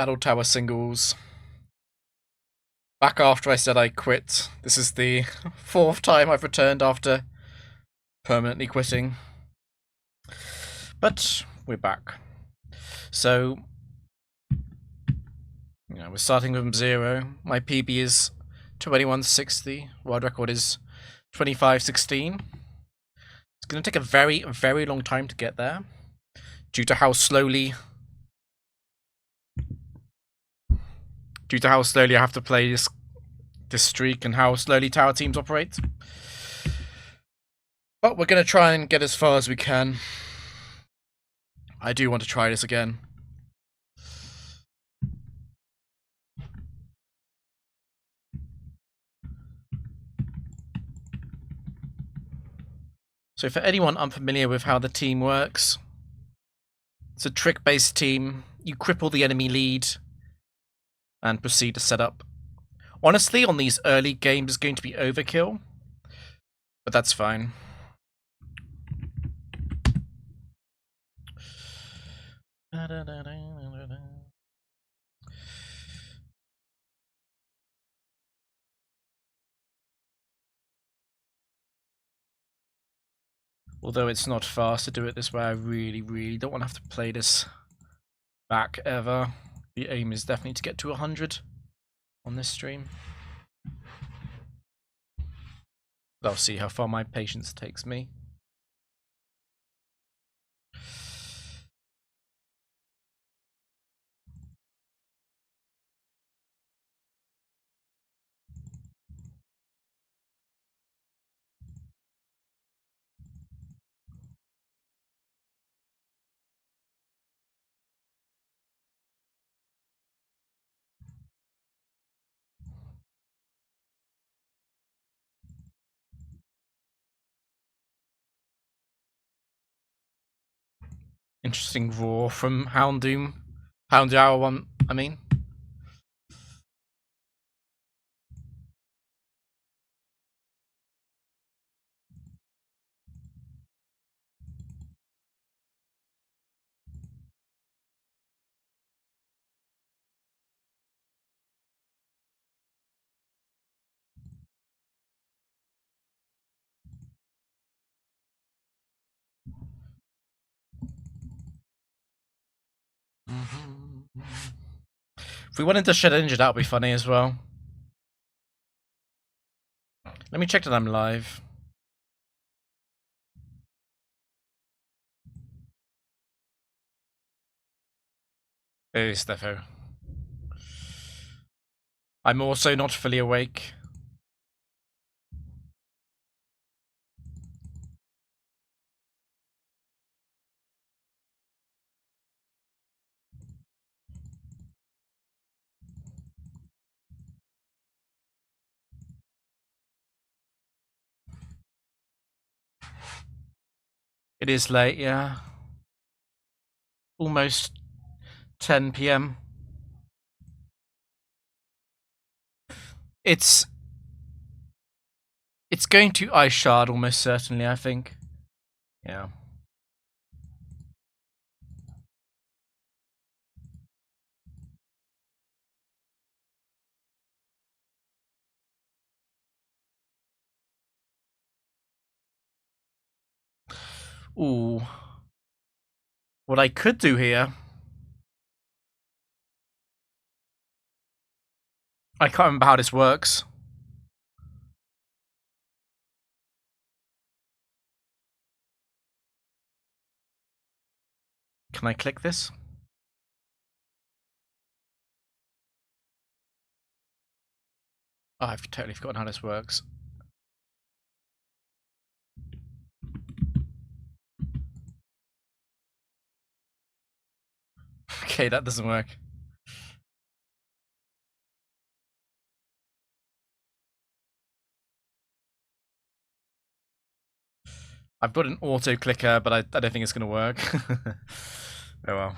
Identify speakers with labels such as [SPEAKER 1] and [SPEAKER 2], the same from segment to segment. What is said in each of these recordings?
[SPEAKER 1] Battle Tower singles. Back after I said I quit. This is the fourth time I've returned after permanently quitting. But we're back. So, we're starting from 0. My PB is 2160. World record is 2516. It's going to take a very, very long time to get there, due to how slowly I have to play this streak and how slowly tower teams operate. But we're going to try and get as far as we can. I do want to try this again. So for anyone unfamiliar with how the team works, it's a trick-based team. You cripple the enemy lead and proceed to set up. Honestly, on these early games, it's going to be overkill, but that's fine. Although it's not fast to do it this way, I really, really don't want to have to play this back ever. The aim is definitely to get to 100 on this stream. But I'll see how far my patience takes me. Interesting roar from Houndoom. Houndour one, I mean. If we went into Shed Engine, that would be funny as well. Let me check that I'm live. Hey, Steffo. I'm also not fully awake. It is late, yeah. Almost 10 PM. It's going to Ice Shard almost certainly, I think. Yeah. Ooh. What I could do here... I can't remember how this works. Can I click this? Oh, I've totally forgotten how this works. Okay, that doesn't work. I've got an auto clicker, but I don't think it's going to work. Oh well.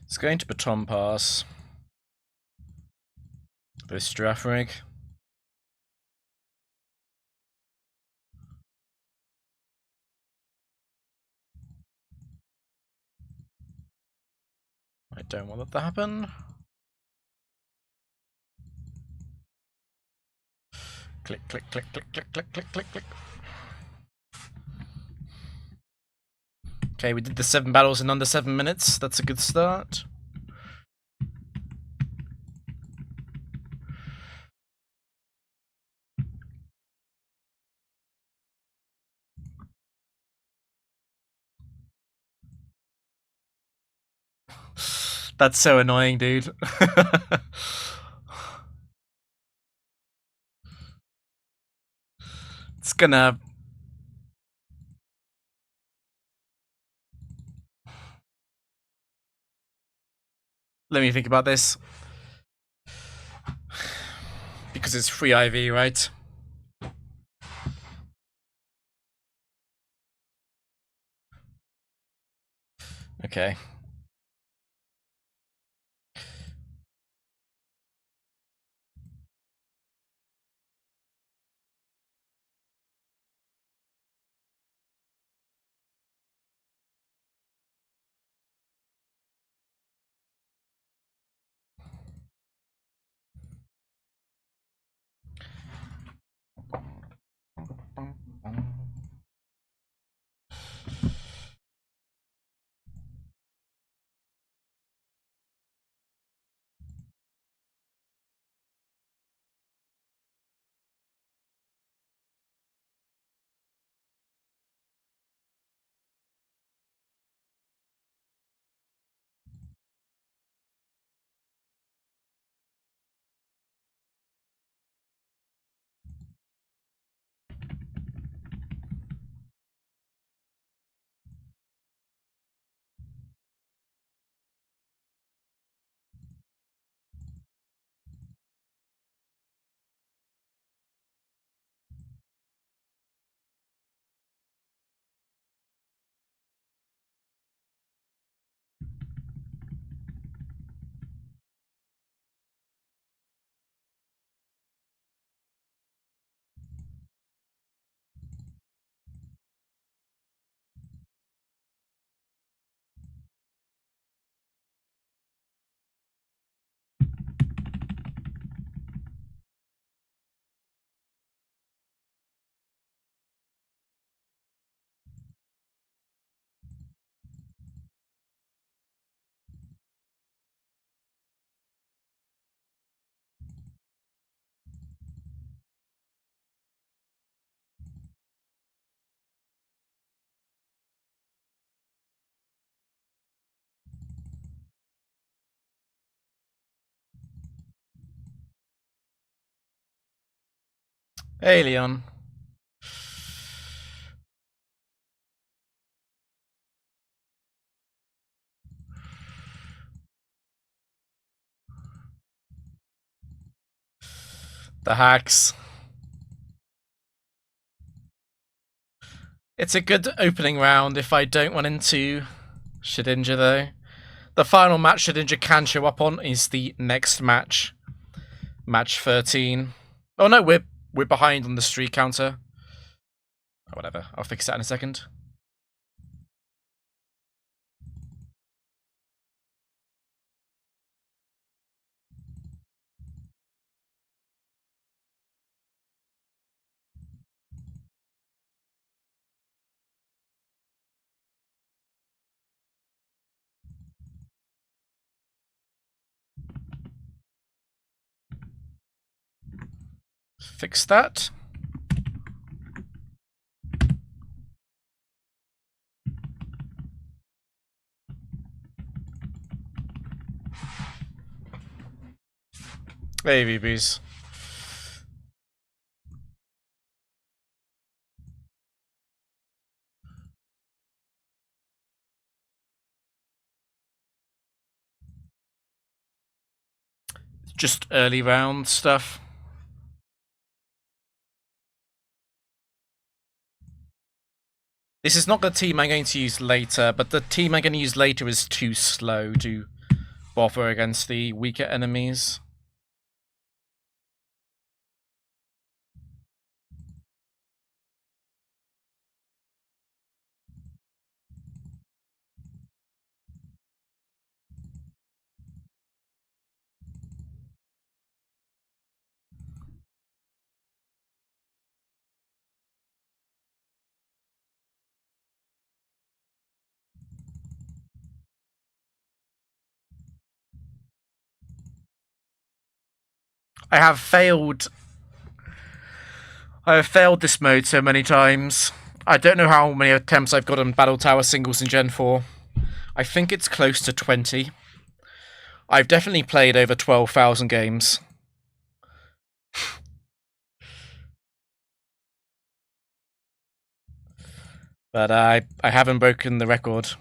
[SPEAKER 1] It's going to Baton Pass. This Strathrig. I don't want that to happen. Click, click, click, click, click, click, click, click, click. Okay, we did the 7 battles in under 7 minutes. That's a good start. That's so annoying, dude. It's gonna... Let me think about this. Because it's free IV, right? Okay. Hey, Leon. The hacks. It's a good opening round if I don't run into Shedinja, though. The final match Shedinja can show up on is the next match. Match 13. Oh no, we're behind on the streak counter. Oh, whatever, I'll fix that in a second. Fix that. Baby bees. Just early round stuff. This is not the team I'm going to use later, but the team I'm going to use later is too slow to bother against the weaker enemies. I have failed this mode so many times. I don't know how many attempts I've got on Battle Tower singles in Gen 4. I think it's close to 20. I've definitely played over 12,000 games. But I haven't broken the record.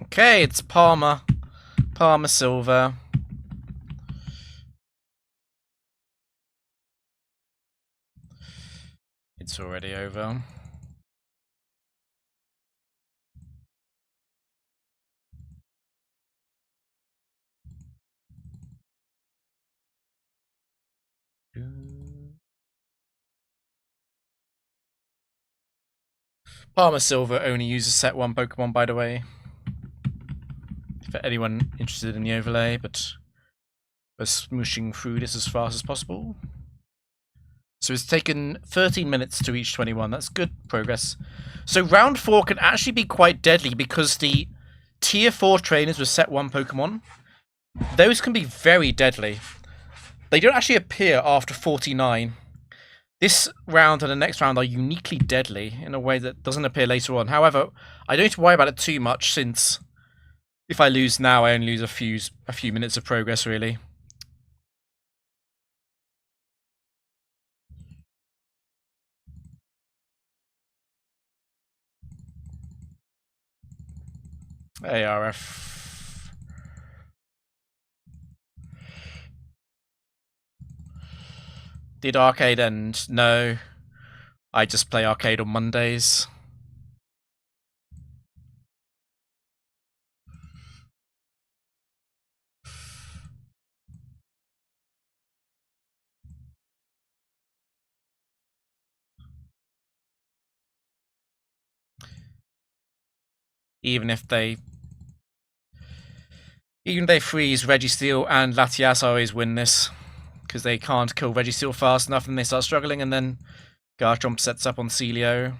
[SPEAKER 1] Okay, it's Palmer. Palmer Silver. It's already over. Palmer Silver only uses set 1 Pokemon, by the way. For anyone interested in the overlay, but we're smooshing through this as fast as possible. So it's taken 13 minutes to reach 21. That's good progress. So round 4 can actually be quite deadly because the tier 4 trainers with set 1 Pokemon, those can be very deadly. They don't actually appear after 49. This round and the next round are uniquely deadly in a way that doesn't appear later on. However, I don't need to worry about it too much since if I lose now, I only lose a few minutes of progress, really. ARF. Did Arcade end? No. I just play Arcade on Mondays. Even if they freeze Registeel and Latias, I always win this. Because they can't kill Registeel fast enough and they start struggling, and then Garchomp sets up on Celio.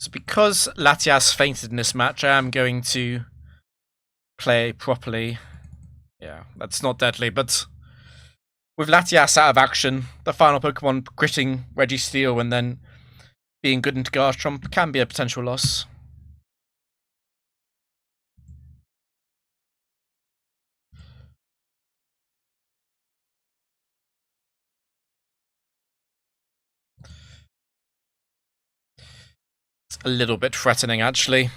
[SPEAKER 1] So because Latias fainted in this match, I am going to play properly. Yeah, that's not deadly, but with Latias out of action, the final Pokemon critting Registeel and then being good into Garchomp can be a potential loss. It's a little bit threatening, actually.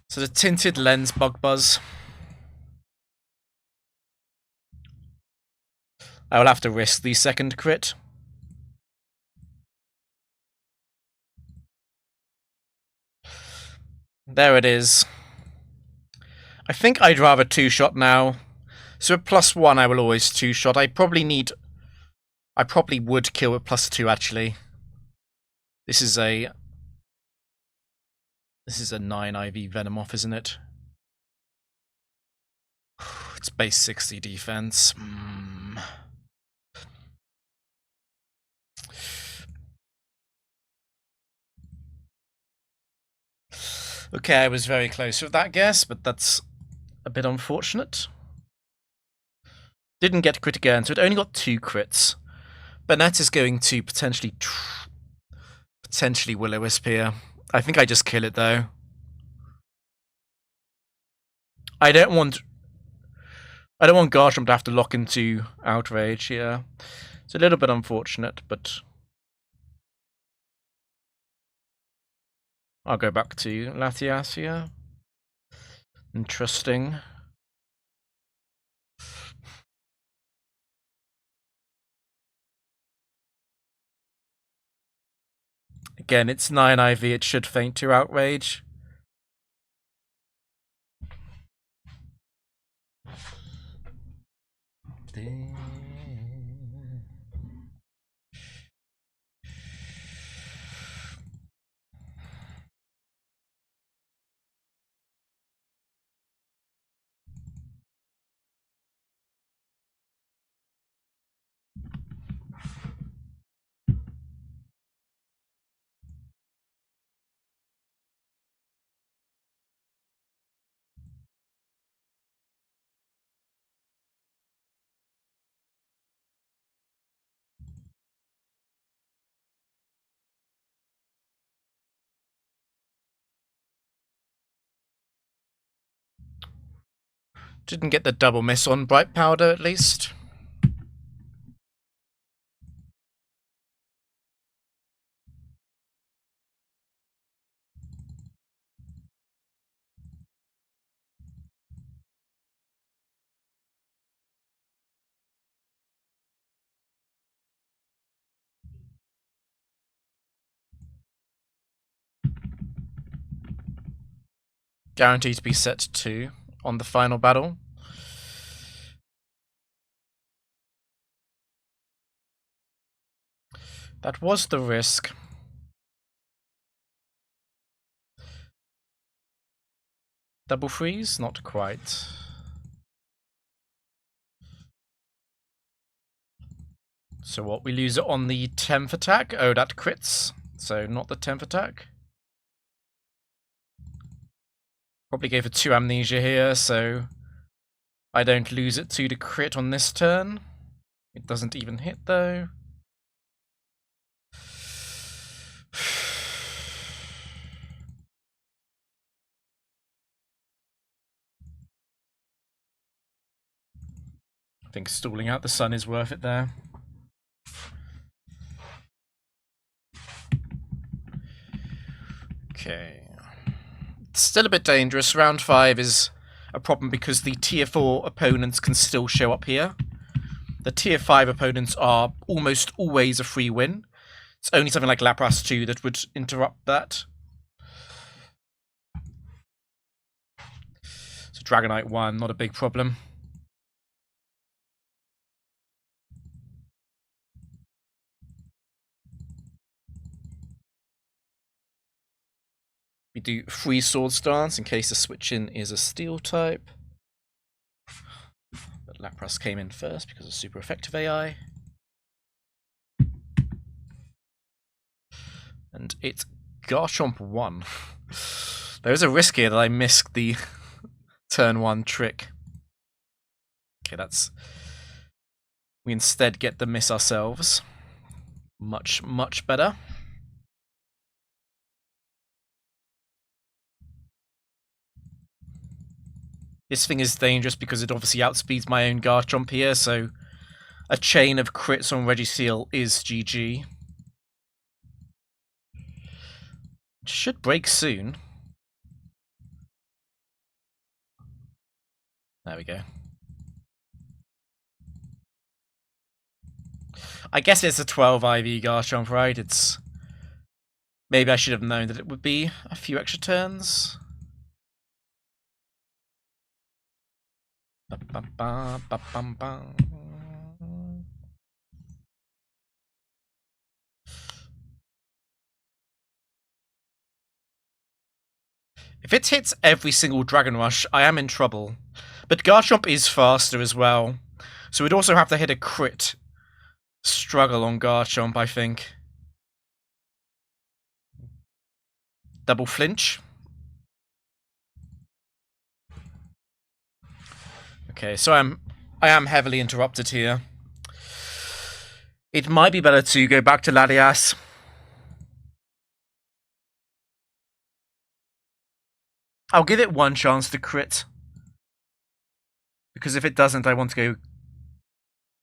[SPEAKER 1] So the Tinted Lens Bug Buzz. I will have to risk the second crit. There it is. I think I'd rather two-shot now. So at +1 I will always two-shot. I probably would kill with +2 actually. This is a 9 IV Venomoth, isn't it? It's base 60 defense. Okay, I was very close with that guess, but that's a bit unfortunate. Didn't get crit again, so it only got 2 crits. Banette is going to potentially Will-O-Wisp here. I think I just kill it though. I don't want Garchomp to have to lock into Outrage here. It's a little bit unfortunate, but I'll go back to Latias here. Interesting. Again, it's 9 IV, it should faint to Outrage. Didn't get the double miss on Bright Powder, at least. Guaranteed to be set to 2 on the final battle. That was the risk. Double freeze? Not quite. So what, we lose it on the 10th attack? Oh, that crits. So not the 10th attack. Probably gave it 2 amnesia here, so I don't lose it to the crit on this turn. It doesn't even hit though. I think stalling out the sun is worth it there. Okay. It's still a bit dangerous. Round 5 is a problem because the tier 4 opponents can still show up here. The tier 5 opponents are almost always a free win. It's only something like Lapras 2 that would interrupt that. So Dragonite 1, not a big problem. We do free Sword Stance in case the switch-in is a Steel type. But Lapras came in first because of super effective AI. And it's Garchomp 1. There is a risk here that I missed the turn 1 trick. Okay, that's... We instead get the miss ourselves. Much, much better. This thing is dangerous because it obviously outspeeds my own Garchomp here, so a chain of crits on Registeel is GG. Should break soon. There we go. I guess it's a 12 IV Garchomp, right? It's... Maybe I should have known that it would be a few extra turns. If it hits every single Dragon Rush, I am in trouble. But Garchomp is faster as well, so we'd also have to hit a crit struggle on Garchomp, I think. Double flinch. Okay, so I am heavily interrupted here. It might be better to go back to Latias. I'll give it one chance to crit. Because if it doesn't, I want to go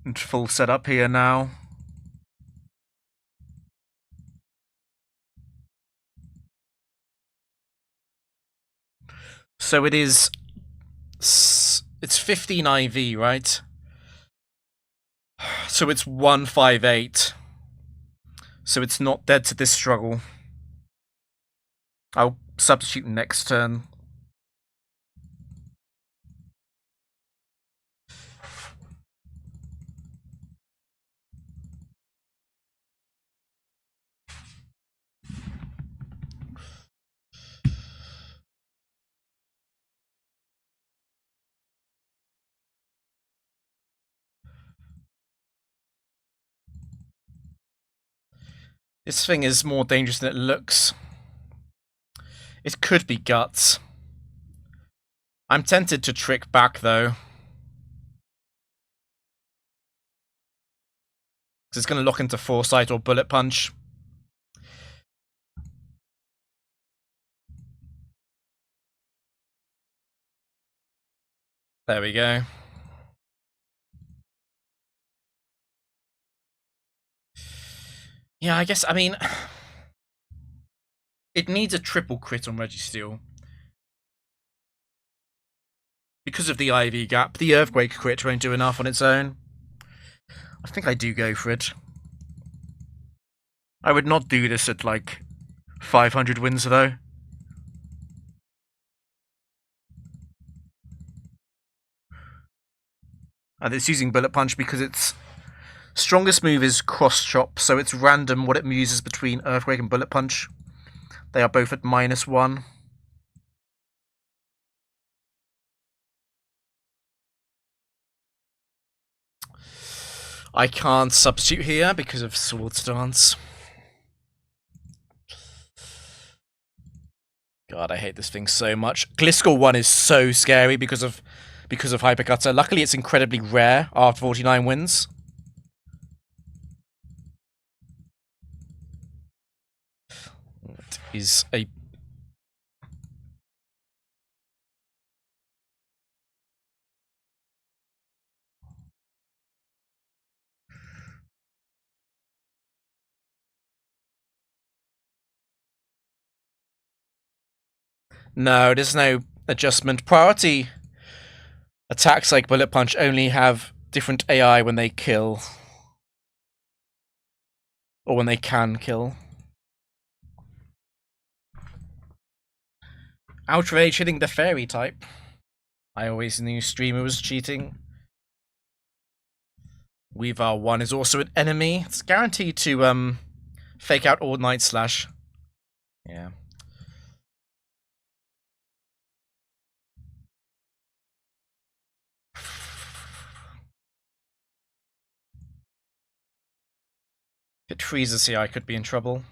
[SPEAKER 1] into full setup here now. So it is... It's 15 IV, right? So it's 158. So it's not dead to this struggle. I'll substitute next turn. This thing is more dangerous than it looks. It could be Guts. I'm tempted to trick back, though. Because it's going to lock into Foresight or Bullet Punch. There we go. Yeah, I guess, I mean... It needs a triple crit on Registeel. Because of the IV gap, the Earthquake crit won't do enough on its own. I think I do go for it. I would not do this at, like, 500 wins, though. And it's using Bullet Punch because its strongest move is Cross Chop, so it's random what it uses between Earthquake and Bullet Punch. They are both at -1. I can't substitute here because of Swords Dance. God, I hate this thing so much. Gliscor 1 is so scary because of Hyper Cutter. Luckily, it's incredibly rare after 49 wins. It is a... No, there's no adjustment. Priority attacks like Bullet Punch only have different AI when they kill. Or when they can kill. Outrage hitting the fairy type. I always knew Streamer was cheating. Weavile 1 is also an enemy. It's guaranteed to fake out all Night Slash. Yeah. If it freezes here, I could be in trouble.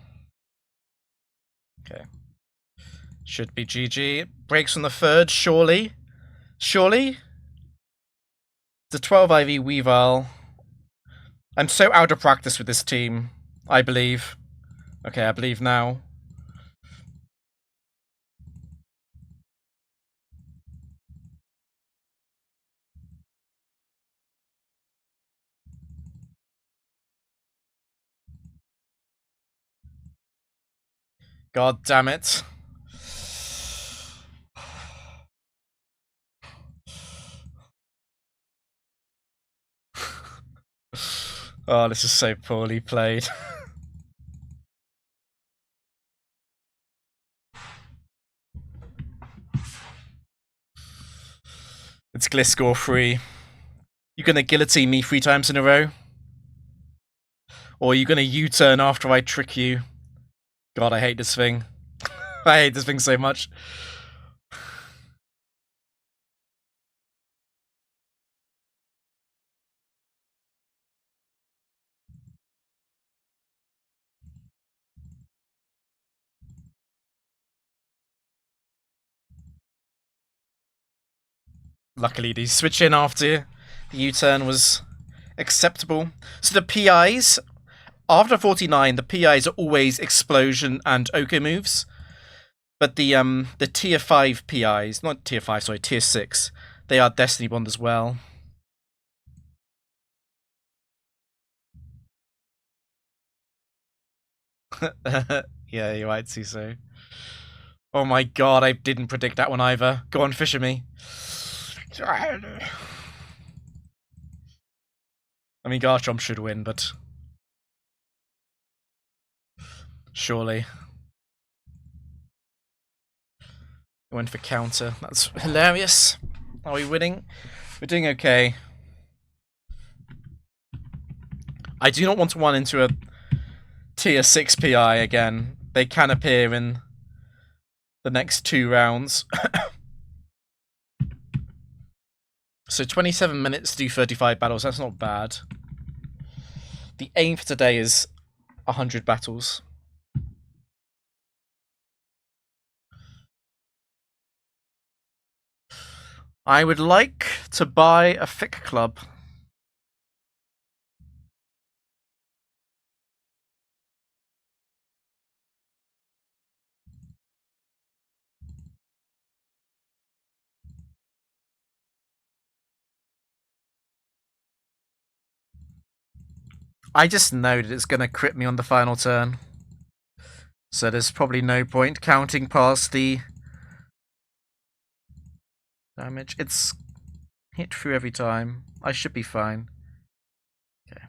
[SPEAKER 1] Okay. Should be GG. Breaks from the third, surely. Surely? The 12 IV Weavile. I'm so out of practice with this team. I believe. Okay, I believe now. God damn it. Oh, this is so poorly played. It's Gliscor free. You gonna guillotine me 3 times in a row? Or are you gonna U-turn after I trick you? God, I hate this thing. I hate this thing so much. Luckily, the switch in after the U-turn was acceptable. So the PIs, after 49, the PIs are always Explosion and Oko moves. But the tier 5 PIs, not tier 5, sorry, tier 6, they are Destiny Bond as well. Yeah, you might see so. Oh my god, I didn't predict that one either. Go on, Fisher me. I mean, Garchomp should win, but surely. I went for counter. That's hilarious. Are we winning? We're doing okay. I do not want to run into a tier 6 PI again. They can appear in the next 2 rounds. So 27 minutes to do 35 battles. That's not bad. The aim for today is 100 battles. I would like to buy a thick club. I just know that it's going to crit me on the final turn. So there's probably no point counting past the damage. It's hit through every time. I should be fine. Okay.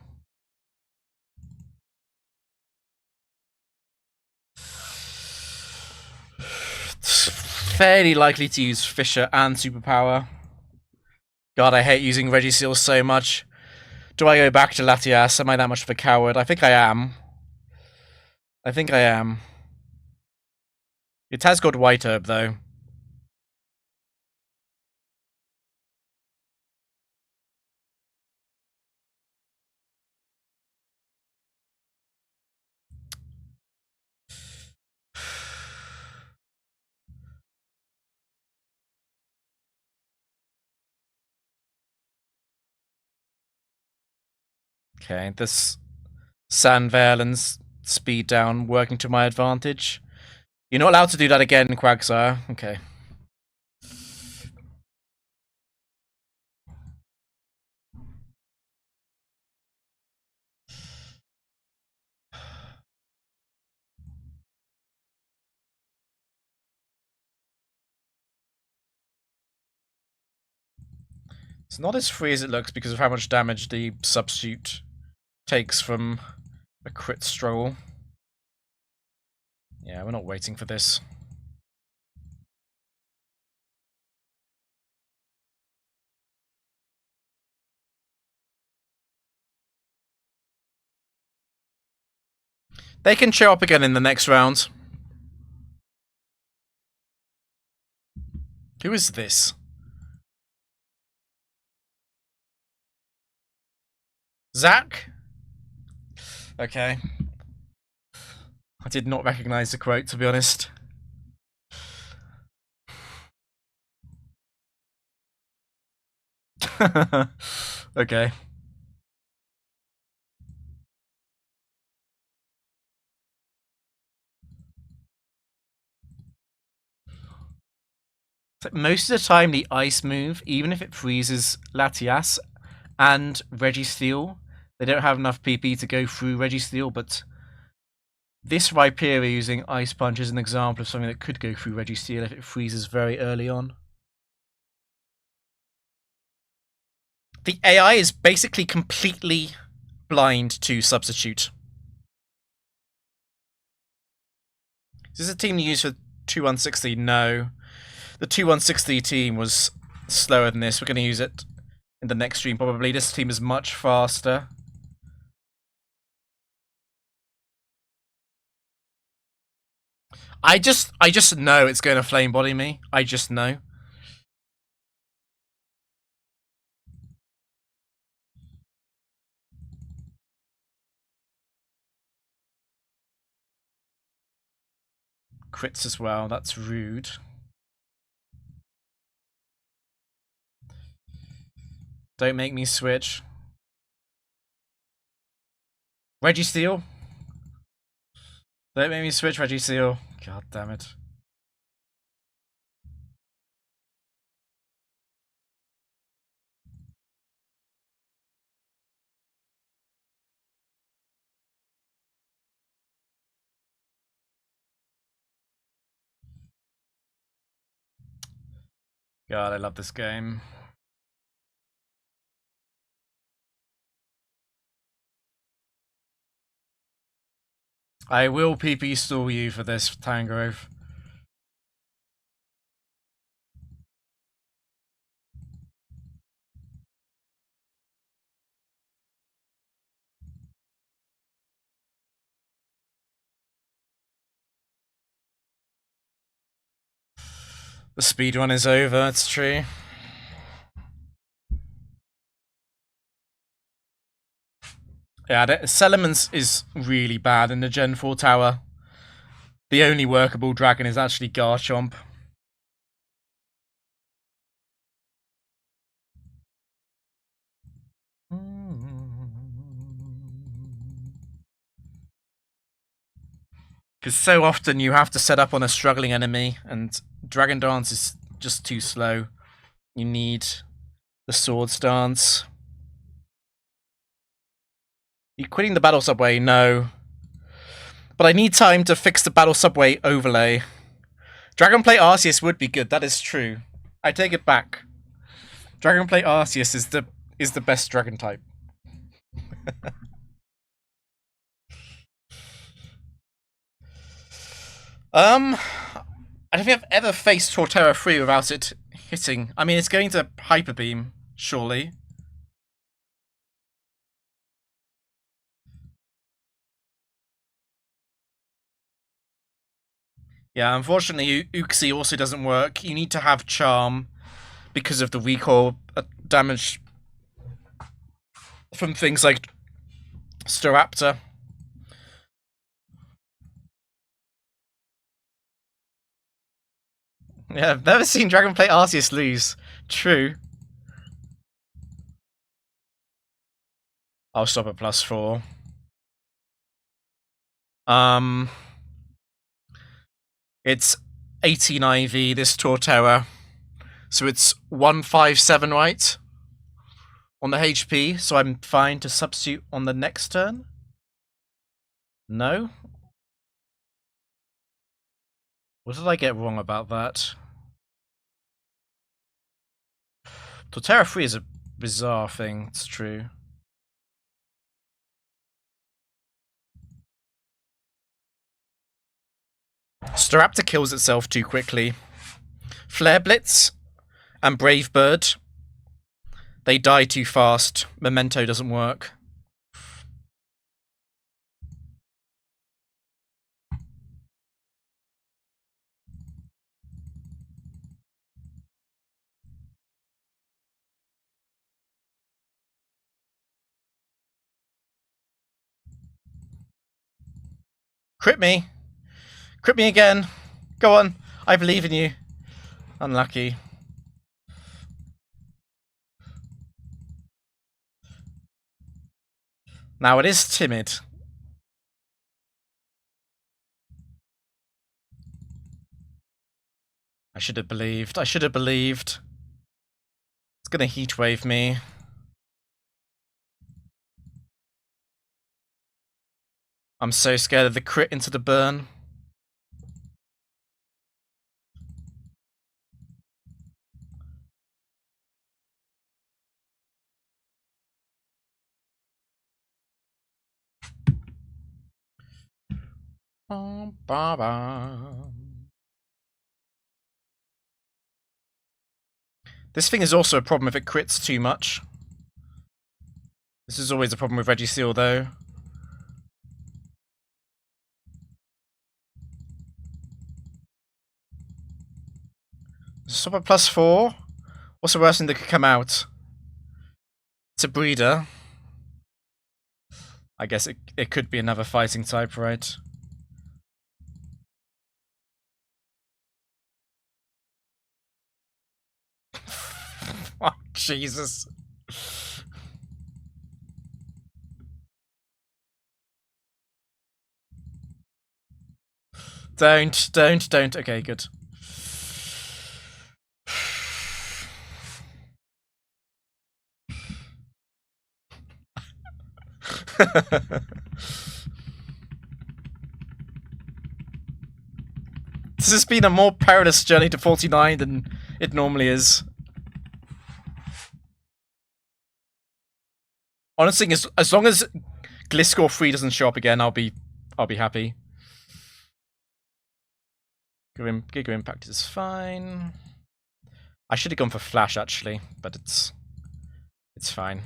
[SPEAKER 1] It's fairly likely to use Fisher and Superpower. God, I hate using Regiseal so much. Do I go back to Latias? Am I that much of a coward? I think I am. I think I am. It has got White Herb, though. Okay, this Sandvale and speed down working to my advantage. You're not allowed to do that again, Quagsire. Okay. It's not as free as it looks because of how much damage the substitute takes from a crit stroll. Yeah, we're not waiting for this. They can show up again in the next round. Who is this? Zach? Okay. I did not recognize the quote, to be honest. Okay. Most of the time, the ice move, even if it freezes Latias and Registeel, they don't have enough PP to go through Registeel, but this Rhyperior using Ice Punch is an example of something that could go through Registeel if it freezes very early on. The AI is basically completely blind to Substitute. Is this a team you use for 2160? No. The 2160 team was slower than this. We're going to use it in the next stream probably. This team is much faster. I just know it's going to flame body me. I just know. Crits as well. That's rude. Don't make me switch. Registeel. Don't make me switch Registeel. God damn it. God, I love this game. I will PP stall you for this, Tangrove. The speedrun is over, it's true. Yeah, Salamence is really bad in the Gen 4 tower. The only workable dragon is actually Garchomp. Because so often you have to set up on a struggling enemy, and Dragon Dance is just too slow. You need the Swords Dance. You quitting the Battle Subway? No. But I need time to fix the Battle Subway overlay. Dragonplate Arceus would be good, that is true. I take it back. Dragonplate Arceus is the best dragon type. I don't think I've ever faced Torterra 3 without it hitting. I mean, it's going to Hyper Beam, surely. Yeah, unfortunately, Uxie also doesn't work. You need to have Charm because of the recoil damage from things like Staraptor. Yeah, I've never seen Dragonplate Arceus lose. True. I'll stop at +4. It's 18 IV, this Torterra. So it's 157, right? On the HP, so I'm fine to substitute on the next turn? No? What did I get wrong about that? Torterra 3 is a bizarre thing, it's true. Staraptor kills itself too quickly. Flare Blitz and Brave Bird, they die too fast. Memento doesn't work. Crit me. Crit me again. Go on. I believe in you. Unlucky. Now it is timid. I should have believed. I should have believed. It's gonna heat wave me. I'm so scared of the crit into the burn. This thing is also a problem if it crits too much. This is always a problem with Registeel, though. Stop at +4. What's the worst thing that could come out? It's a breeder. I guess it could be another fighting type, right? Oh, Jesus. Don't. Okay, good. This has been a more perilous journey to 49 than it normally is. Honestly, as long as Gliscor 3 doesn't show up again, I'll be happy. Giga Impact is fine. I should have gone for Flash actually, but it's fine.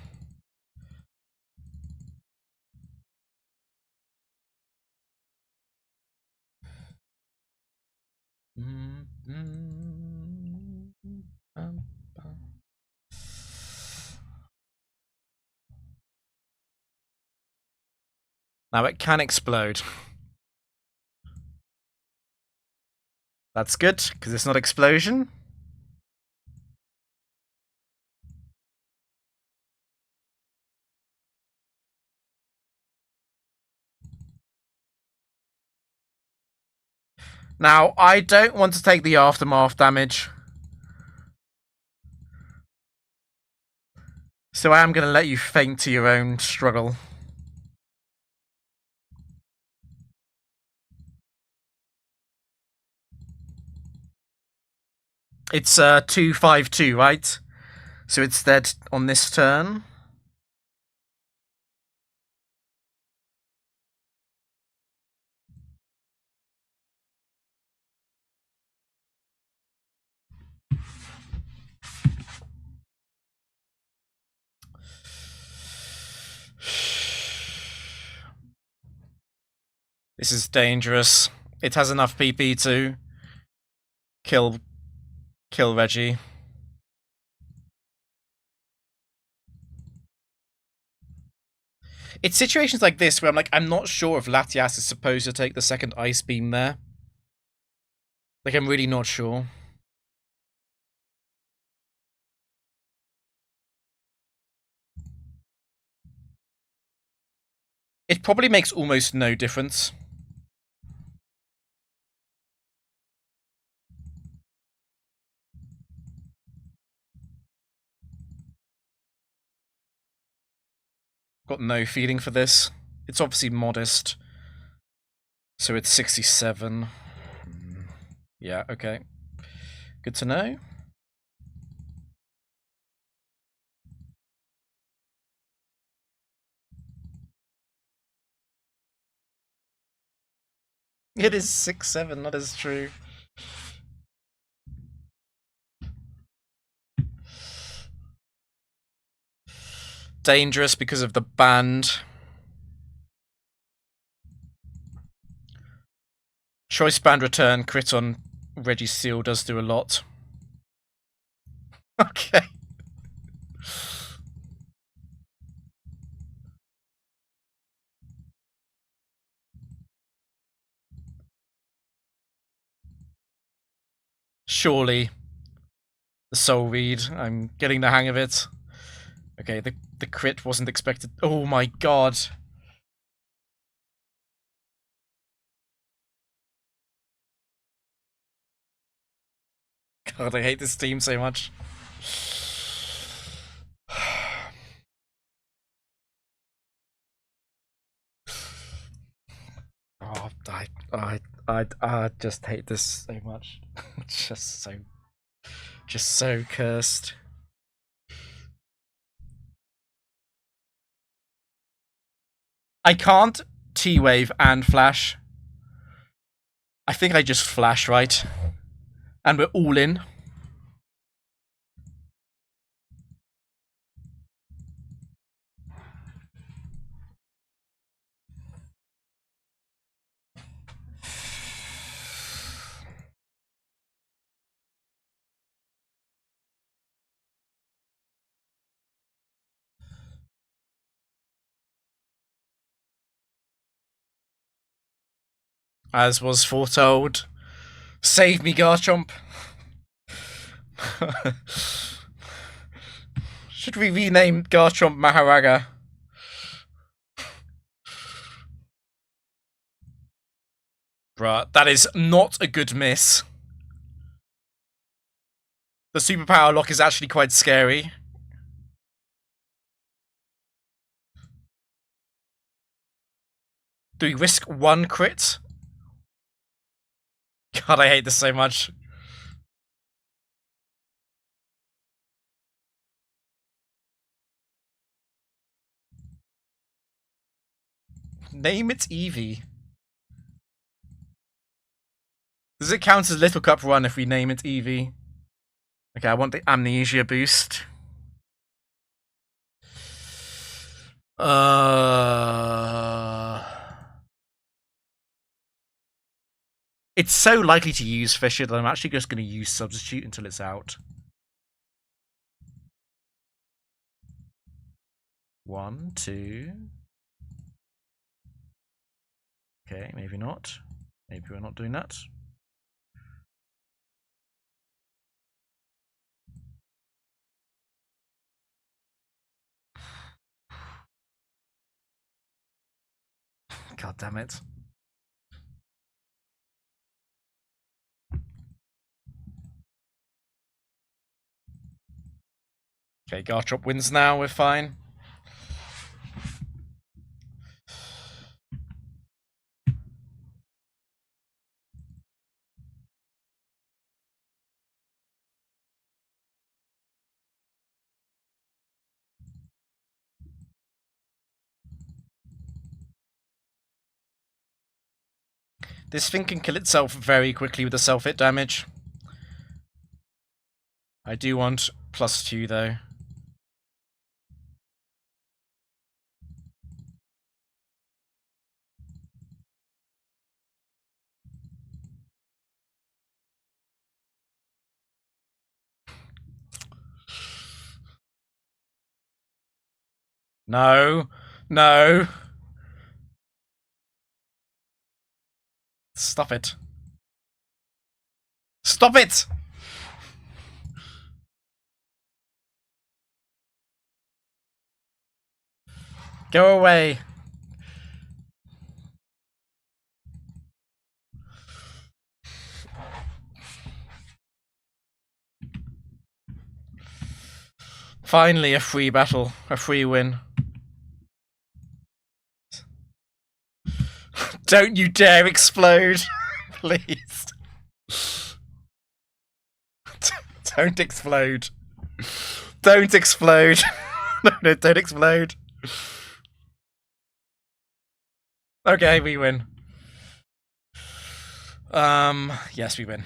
[SPEAKER 1] Now it can explode. That's good, because it's not explosion. Now, I don't want to take the aftermath damage. So I am going to let you faint to your own struggle. It's 2/5/2, right? So it's dead on this turn. This is dangerous. It has enough PP to kill Reggie. It's situations like this where I'm not sure if Latias is supposed to take the second Ice Beam there. Like, I'm really not sure. It probably makes almost no difference. Got no feeling for this. It's obviously modest. So it's 67. Yeah, okay. Good to know. It is 6/7, that is true. Dangerous because of the band. Choice band return, crit on Registeel does do a lot. Okay. Surely. The soul read. I'm getting the hang of it. Okay, the crit wasn't expected. Oh my god. God, I hate this team so much. Oh, I just hate this so much. just so cursed. I can't T-Wave and Flash. I think I just Flash, right? And we're all in. As was foretold. Save me, Garchomp. Should we rename Garchomp Maharaga? Bruh, that is not a good miss. The superpower lock is actually quite scary. Do we risk one crit? God, I hate this so much. Name it Eevee. Does it count as Little Cup Run if we name it Eevee? Okay, I want the amnesia boost. It's so likely to use Fissure that I'm actually just going to use Substitute until it's out. 1, 2. Okay, maybe not. Maybe we're not doing that. God damn it. Okay, Garchomp wins now, we're fine. This thing can kill itself very quickly with the self-hit damage. I do want +2 though. No. No. Stop it. Stop it! Go away. Finally, a free battle. A free win. Don't you dare explode. Please. Don't explode. Don't explode. No, don't explode. Okay, we win. Yes, we win.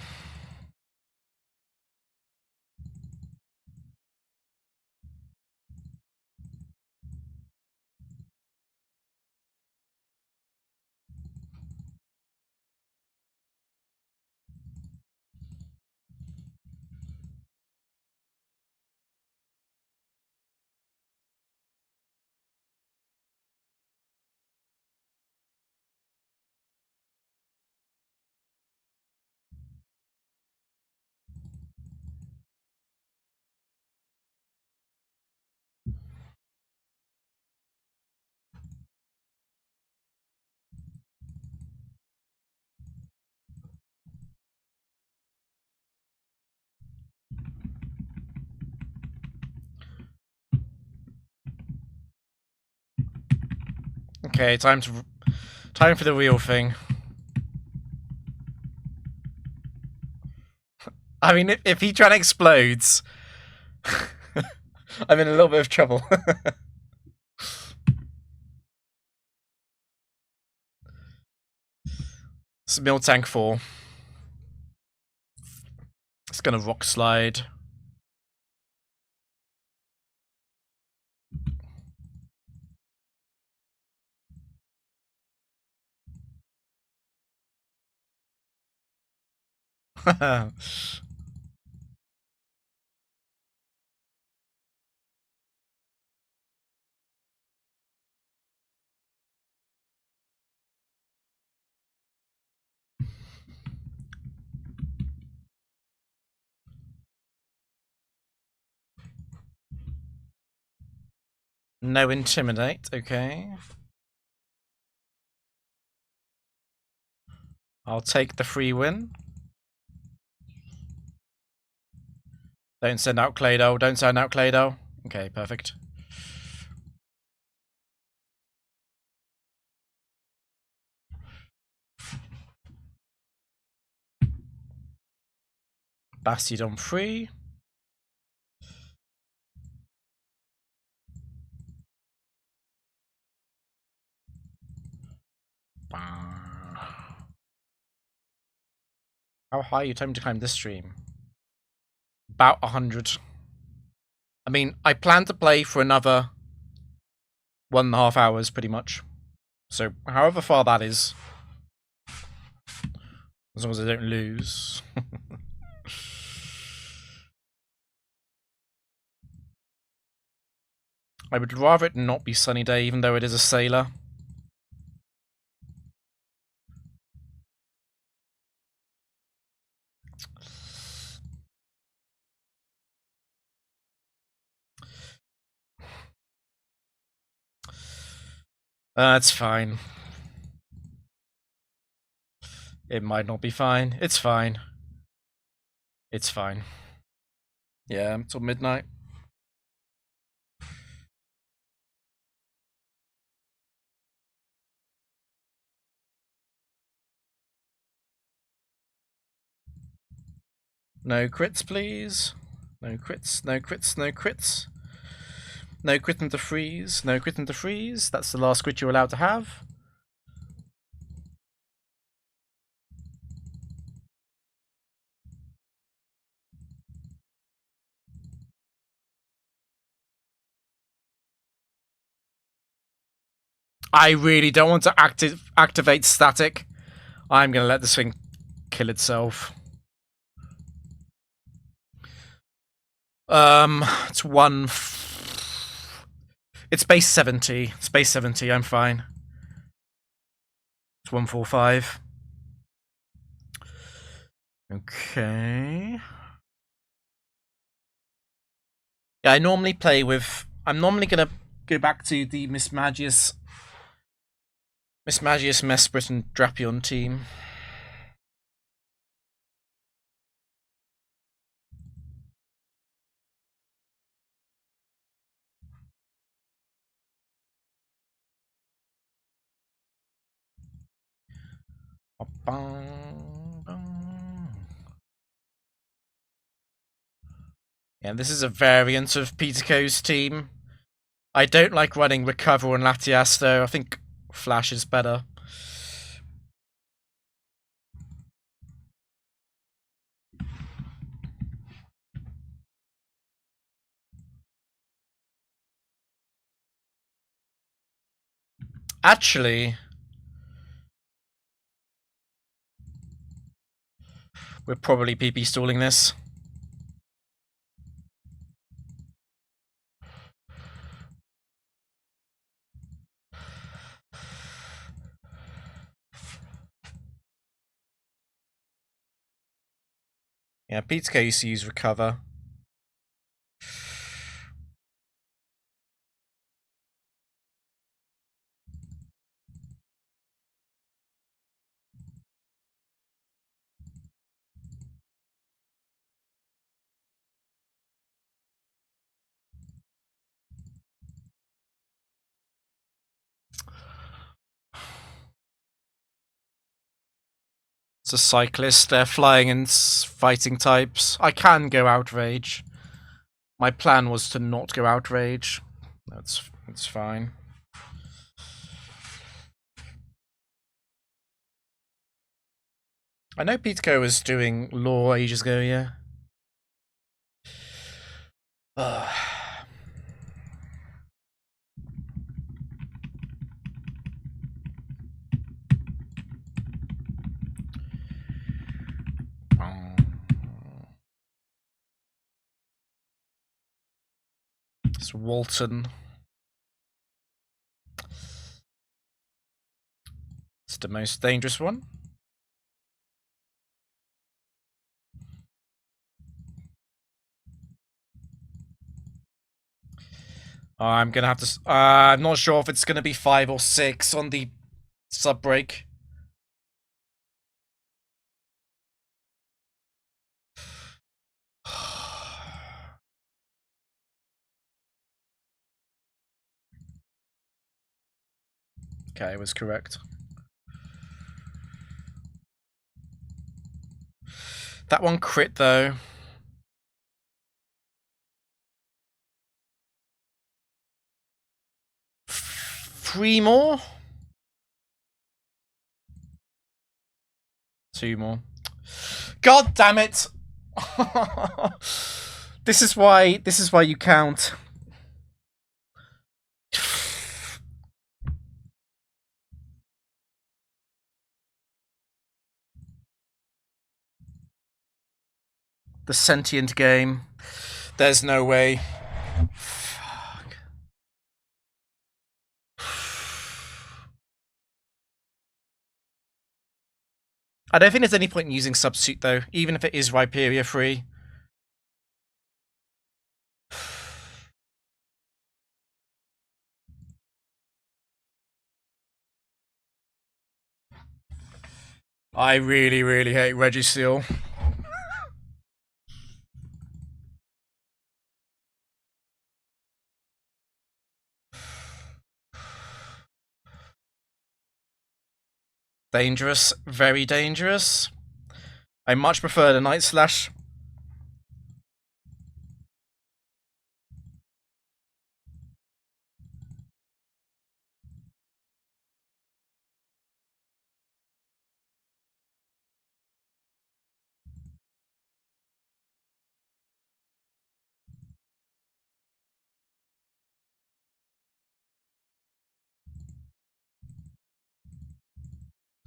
[SPEAKER 1] Okay, time for the real thing. I mean, if he trying to explodes, I'm in a little bit of trouble. It's Mill Tank 4. It's gonna rock slide. No intimidate, okay. I'll take the free win. Don't send out Clado. Don't send out Clado. Okay, perfect. Bastiodon free. How high are you time to climb this stream? About 100. I mean, I plan to play for another 1.5 hours, pretty much. So, however far that is. As long as I don't lose. I would rather it not be sunny day, even though it is a sailor. It's fine. It might not be fine. It's fine. It's fine. Yeah, until midnight. No crits, please. No crits, no crits, no crits. No crit into freeze, no crit into freeze. That's the last crit you're allowed to have. I really don't want to activate static. I'm going to let this thing kill itself. It's it's base 70. It's base 70, I'm fine. It's 145. Okay. Yeah, I normally play with... I'm normally going to go back to the Mismagius, Mesprit, and Drapion team. Yeah, this is a variant of Peterco's team. I don't like running Recover and Latias, though. I think Flash is better. Actually, we're probably PP stalling this. Yeah, Peterco used to use Recover. It's a cyclist. They're flying and fighting types. I can go outrage. My plan was to not go outrage. That's fine. I know Peteco was doing law ages ago, yeah. It's Walton. It's the most dangerous one. I'm gonna have to. I'm not sure if it's gonna be 5 or 6 on the sub break. Okay, it was correct. That one crit though. Three more? 2 more. God damn it! This is why you count. The sentient game. There's no way. Fuck. I don't think there's any point in using substitute though, even if it is Rhyperia free. I really, really hate Registeel. Dangerous, very dangerous. I much prefer the Night Slash.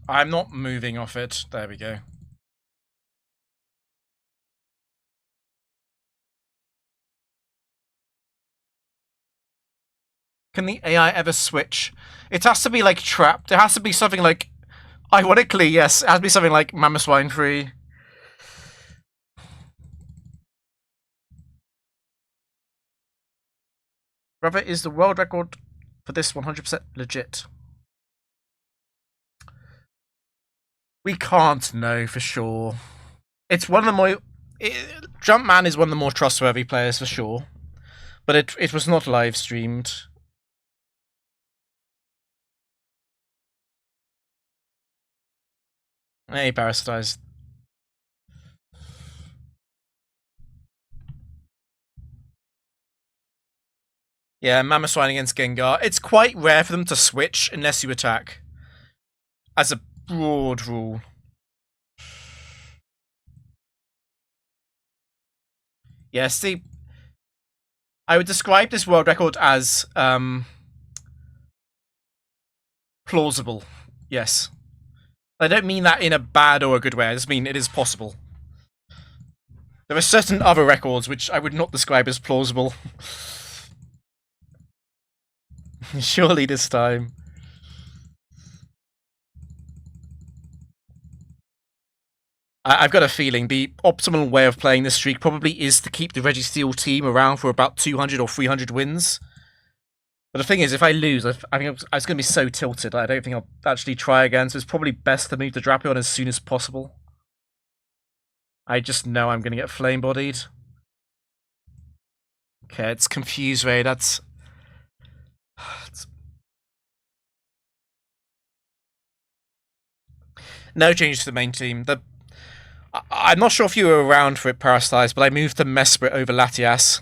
[SPEAKER 1] I'm not moving off it. There we go. Can the AI ever switch? It has to be like trapped. There has to be something like, ironically, yes, it has to be something like Mamoswine free. Brother, is the world record for this 100% legit? We can't know for sure. It's one of the more... Jumpman is one of the more trustworthy players for sure. But it was not live streamed. Hey, Parasitized. Yeah, Mamoswine against Gengar. It's quite rare for them to switch unless you attack. As a broad rule. Yeah, see, I would describe this world record as plausible. Yes. I don't mean that in a bad or a good way. I just mean it is possible. There are certain other records which I would not describe as plausible. Surely this time. I've got a feeling the optimal way of playing this streak probably is to keep the Registeel team around for about 200 or 300 wins. But the thing is, if I lose, I think I was going to be so tilted, I don't think I'll actually try again, so it's probably best to move to Drapion as soon as possible. I just know I'm going to get flame-bodied. Okay, it's Confuse Ray, that's... No change to the main team. I'm not sure if you were around for it, Parasitized, but I moved the Mesprit over Latias.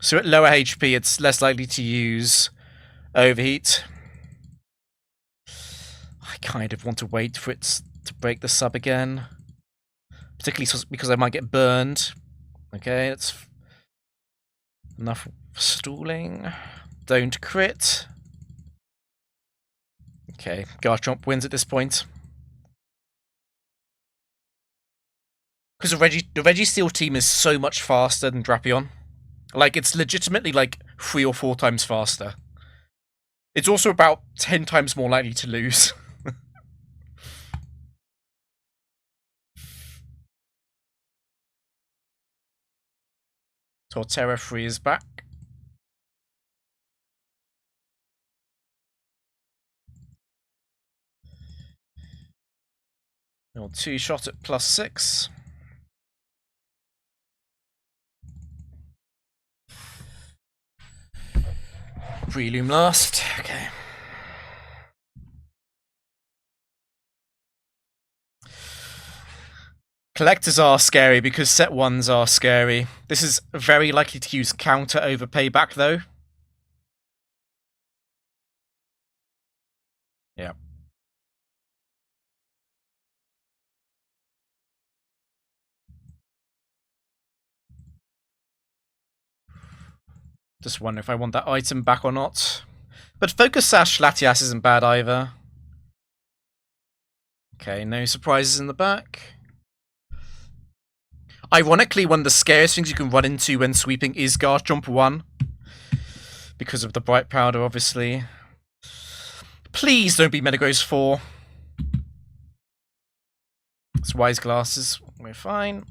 [SPEAKER 1] So at lower HP, it's less likely to use Overheat. I kind of want to wait for it to break the sub again. Particularly because I might get burned. Okay, that's enough stalling. Don't crit. Okay, Garchomp wins at this point. Because the Registeel team is so much faster than Drapion. Like, it's legitimately like 3 or 4 times faster. It's also about 10 times more likely to lose. Torterra 3 is back. Your 2-shot at +6. Breloom last. Okay. Collectors are scary because set 1s are scary. This is very likely to use counter over payback though. Yeah. Just wonder if I want that item back or not. But Focus Sash Latias isn't bad either. Okay, no surprises in the back. Ironically, one of the scariest things you can run into when sweeping is Garchomp 1. Because of the Bright Powder, obviously. Please don't be Metagross 4. It's Wise Glasses. We're fine.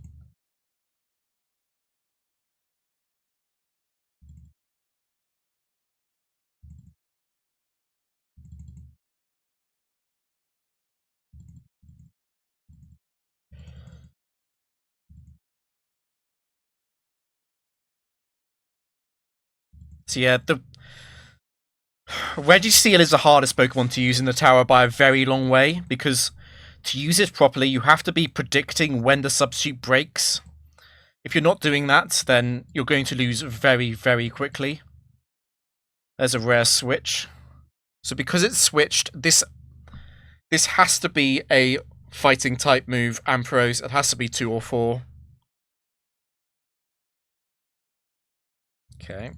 [SPEAKER 1] So yeah, the Registeel is the hardest Pokemon to use in the tower by a very long way, because to use it properly, you have to be predicting when the substitute breaks. If you're not doing that, then you're going to lose very, very quickly. There's a rare switch. So because it's switched, this has to be a fighting type move, Ampharos. It has to be 2 or 4. Okay.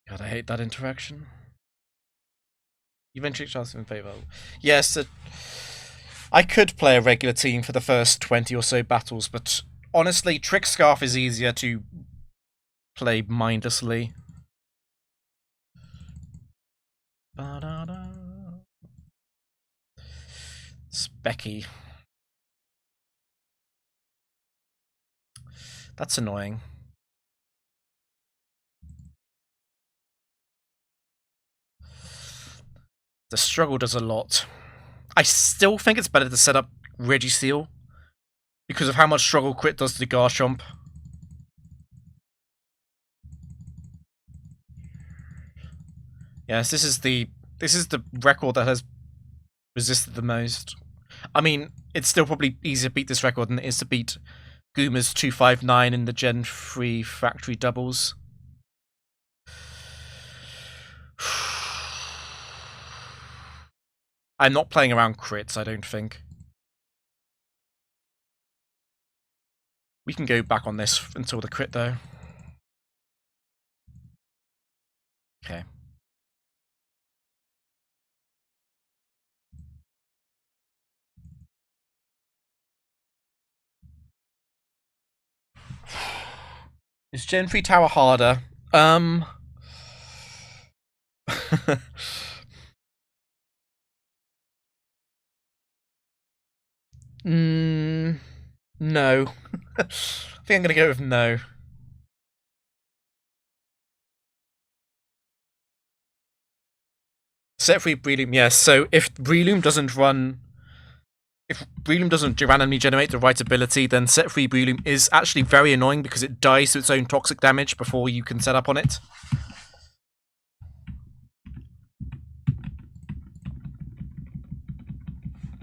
[SPEAKER 1] God, I hate that interaction. Eventually chance in favour. Yes, I could play a regular team for the first 20 or so battles, but honestly, Trick Scarf is easier to play mindlessly. It's Becky. That's annoying. The struggle does a lot. I still think it's better to set up Registeel because of how much struggle crit does to the Garchomp. Yes, this is the record that has resisted the most. I mean, it's still probably easier to beat this record than it is to beat Gooma's 259 in the Gen 3 factory doubles. I'm not playing around crits, I don't think. We can go back on this until the crit, though. Okay. Is Gen 3 tower harder? No. I think I'm gonna go with no. Set free Breloom, yes. So if Breloom doesn't run if Breloom doesn't randomly generate the right ability, then set free Breloom is actually very annoying because it dies to its own toxic damage before you can set up on it.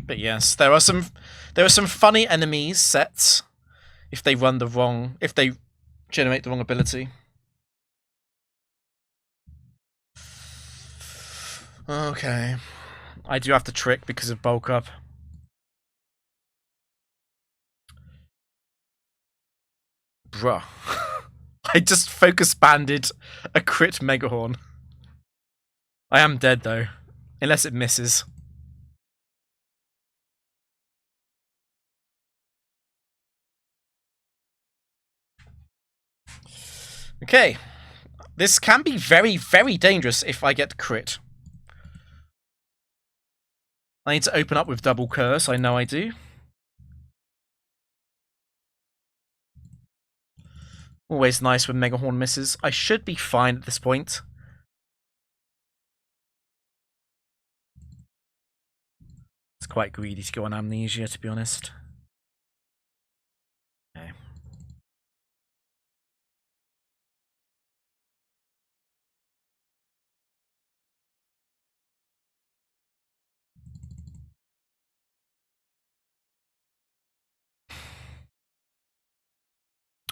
[SPEAKER 1] But yes, there are some funny enemies sets if they generate the wrong ability. Okay. I do have to trick because of bulk up. Bruh. I just focus banded a crit Megahorn. I am dead though. Unless it misses. Okay. This can be very, very dangerous if I get crit. I need to open up with double curse, I know I do. Always nice when Megahorn misses. I should be fine at this point. It's quite greedy to go on Amnesia, to be honest. Okay.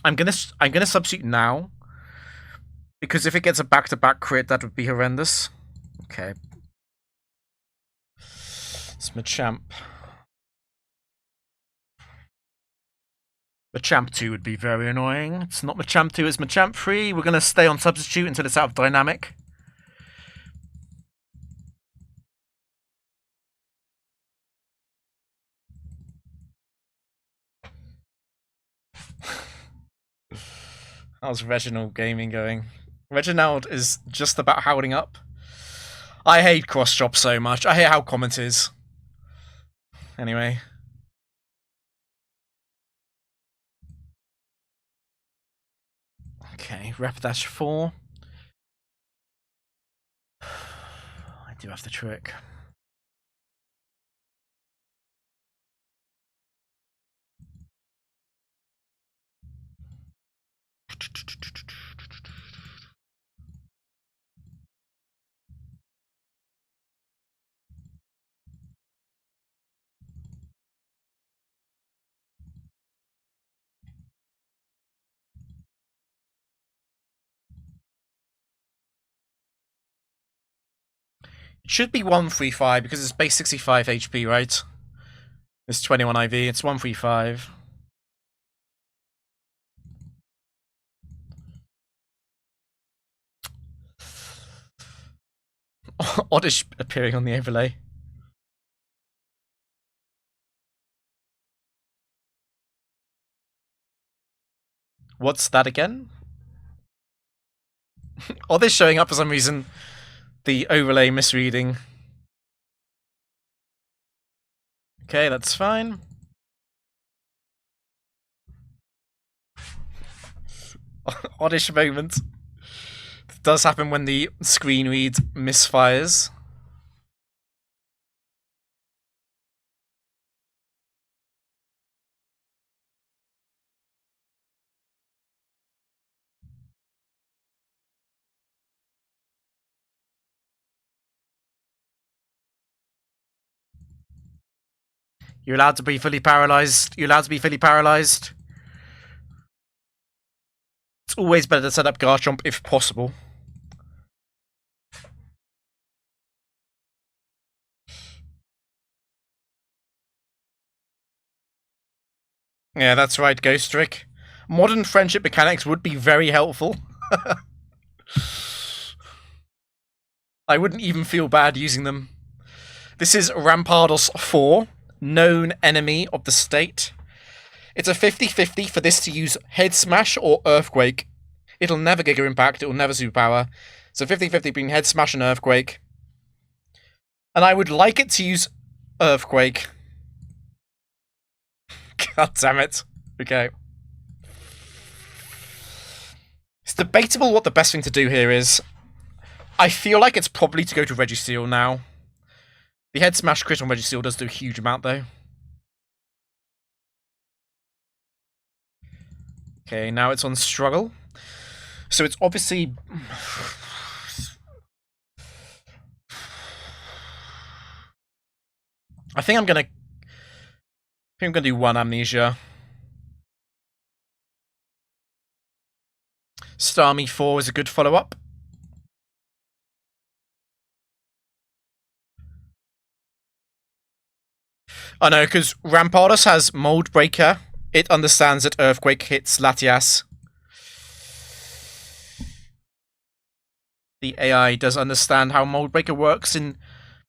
[SPEAKER 1] I'm gonna substitute now, because if it gets a back-to-back crit, that would be horrendous. Okay. It's Machamp. Machamp 2 would be very annoying. It's not Machamp 2, it's Machamp 3. We're gonna stay on substitute until it's out of dynamic. How's Reginald Gaming going? Reginald is just about howling up. I hate cross chop so much. I hate how common it is. Anyway. Okay, Rapidash 4. I do have the trick. It should be 135 because it's base 65 HP, right? It's 21 IV, it's 135. Oddish appearing on the overlay. What's that again? Oddish showing up for some reason. The overlay misreading. Okay, that's fine. Oddish moment. It does happen when the screen read misfires. You're allowed to be fully paralyzed. You're allowed to be fully paralyzed. It's always better to set up Garchomp if possible. Yeah, that's right, Ghost Trick. Modern friendship mechanics would be very helpful. I wouldn't even feel bad using them. This is Rampardos 4, known enemy of the state. It's a 50-50 for this to use Head Smash or Earthquake. It'll never Giga Impact, it'll never Superpower. So 50-50 between Head Smash and Earthquake. And I would like it to use Earthquake. God damn it. Okay. It's debatable what the best thing to do here is. I feel like it's probably to go to Registeel now. The Head Smash crit on Registeel does do a huge amount, though. Okay, now it's on struggle. So it's obviously... I think I'm gonna do one amnesia. Starmie 4 is a good follow-up. I know, because Rampardos has Mold Breaker. It understands that Earthquake hits Latias. The AI does understand how Mold Breaker works in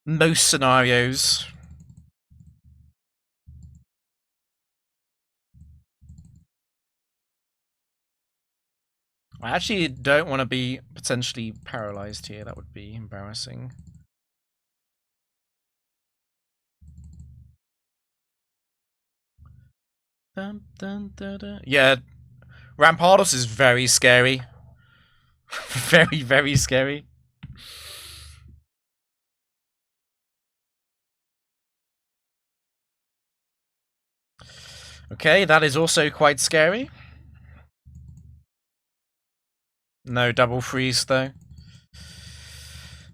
[SPEAKER 1] most scenarios. I actually don't want to be potentially paralyzed here. That would be embarrassing. Dun, dun, dun, dun. Yeah, Rampardos is very scary. Very, very scary. Okay, that is also quite scary. No double freeze, though.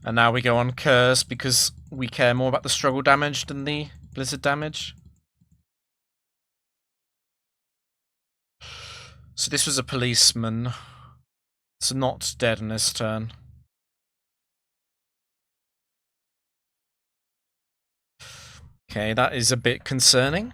[SPEAKER 1] And now we go on Curse because we care more about the struggle damage than the blizzard damage. So this was a policeman. It's not dead in this turn. Okay, that is a bit concerning.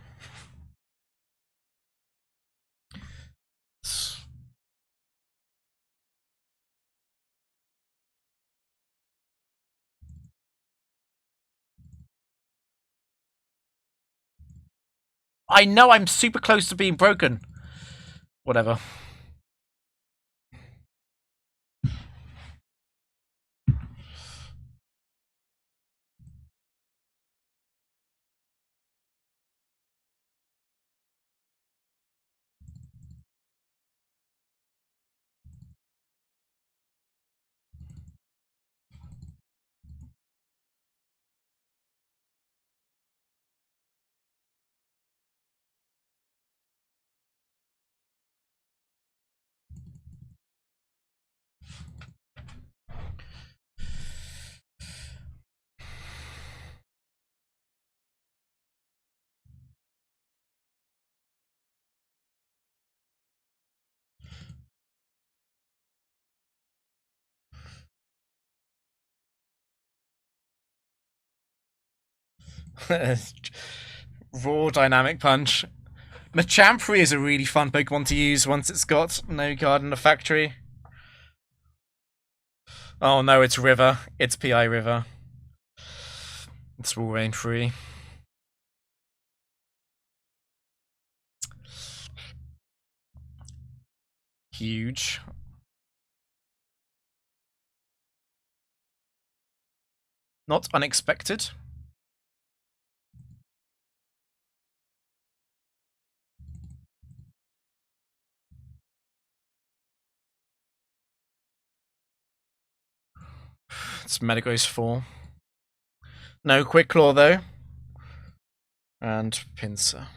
[SPEAKER 1] I know I'm super close to being broken. Whatever. Raw Dynamic Punch. Machamp is a really fun Pokemon to use once it's got no guard in the factory. Oh no, it's River. It's PI River. It's Walrein free. Huge. Not unexpected. It's Metagross 4. No Quick Claw though. And Pinsir.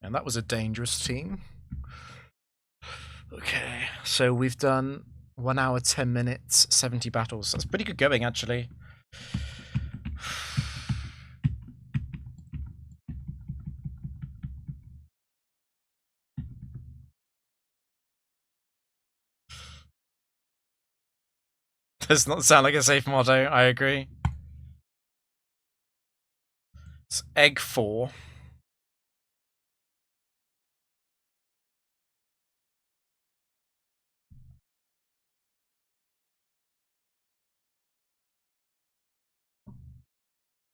[SPEAKER 1] And that was a dangerous team. Okay, so we've done 1 hour, 10 minutes, 70 battles. That's pretty good going, actually. Does not sound like a safe motto, I agree. It's Egg 4.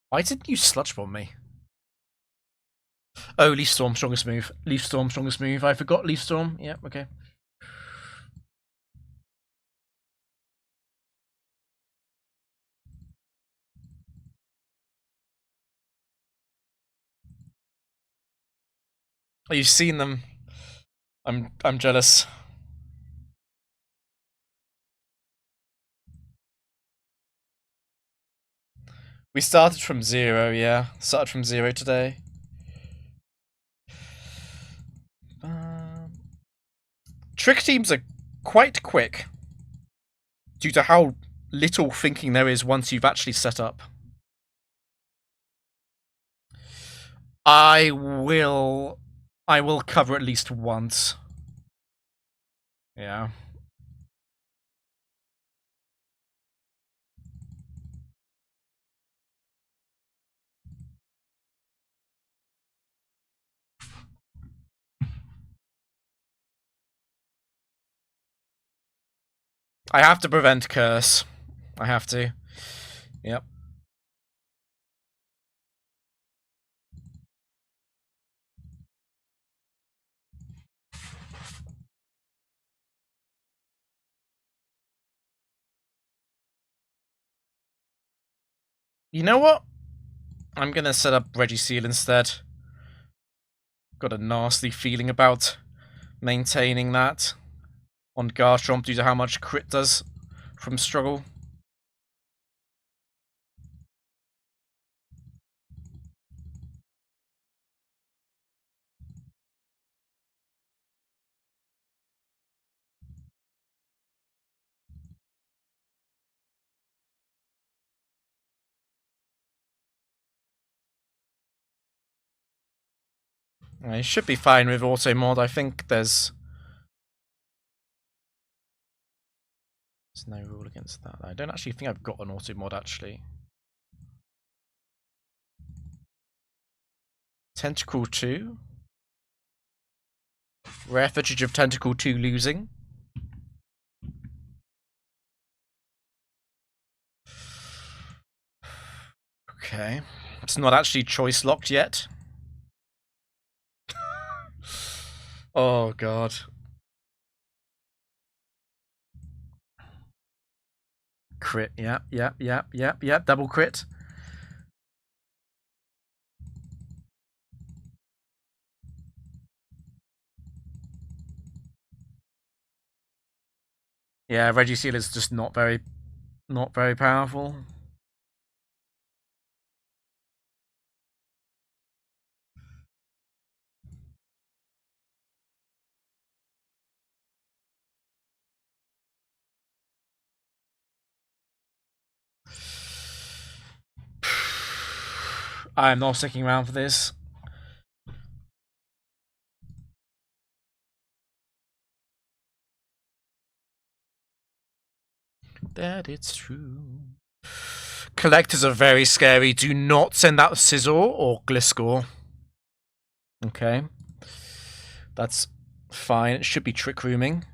[SPEAKER 1] Why didn't you Sludge Bomb me? Oh, Leaf Storm, strongest move. Leaf Storm, strongest move. I forgot Leaf Storm. Yep, okay. Oh, you've seen them. I'm jealous. We started from 0, yeah. Started from 0 today. Trick teams are quite quick due to how little thinking there is once you've actually set up. I will cover at least once. Yeah. I have to prevent curse. I have to. Yep. You know what? I'm gonna set up Reggie instead. Got a nasty feeling about maintaining that on Garchomp due to how much crit does from struggle. I should be fine with auto mod. I think there's no rule against that. I don't actually think I've got an auto mod actually. Tentacle 2. Rare footage of Tentacle 2 losing. Okay. It's not actually choice locked yet. Oh god. Crit, yep, double crit. Yeah, Reggie is just not very powerful. I'm not sticking around for this. That it's true. Collectors are very scary. Do not send out Scizor or Gliscor. Okay. That's fine. It should be Trick Rooming.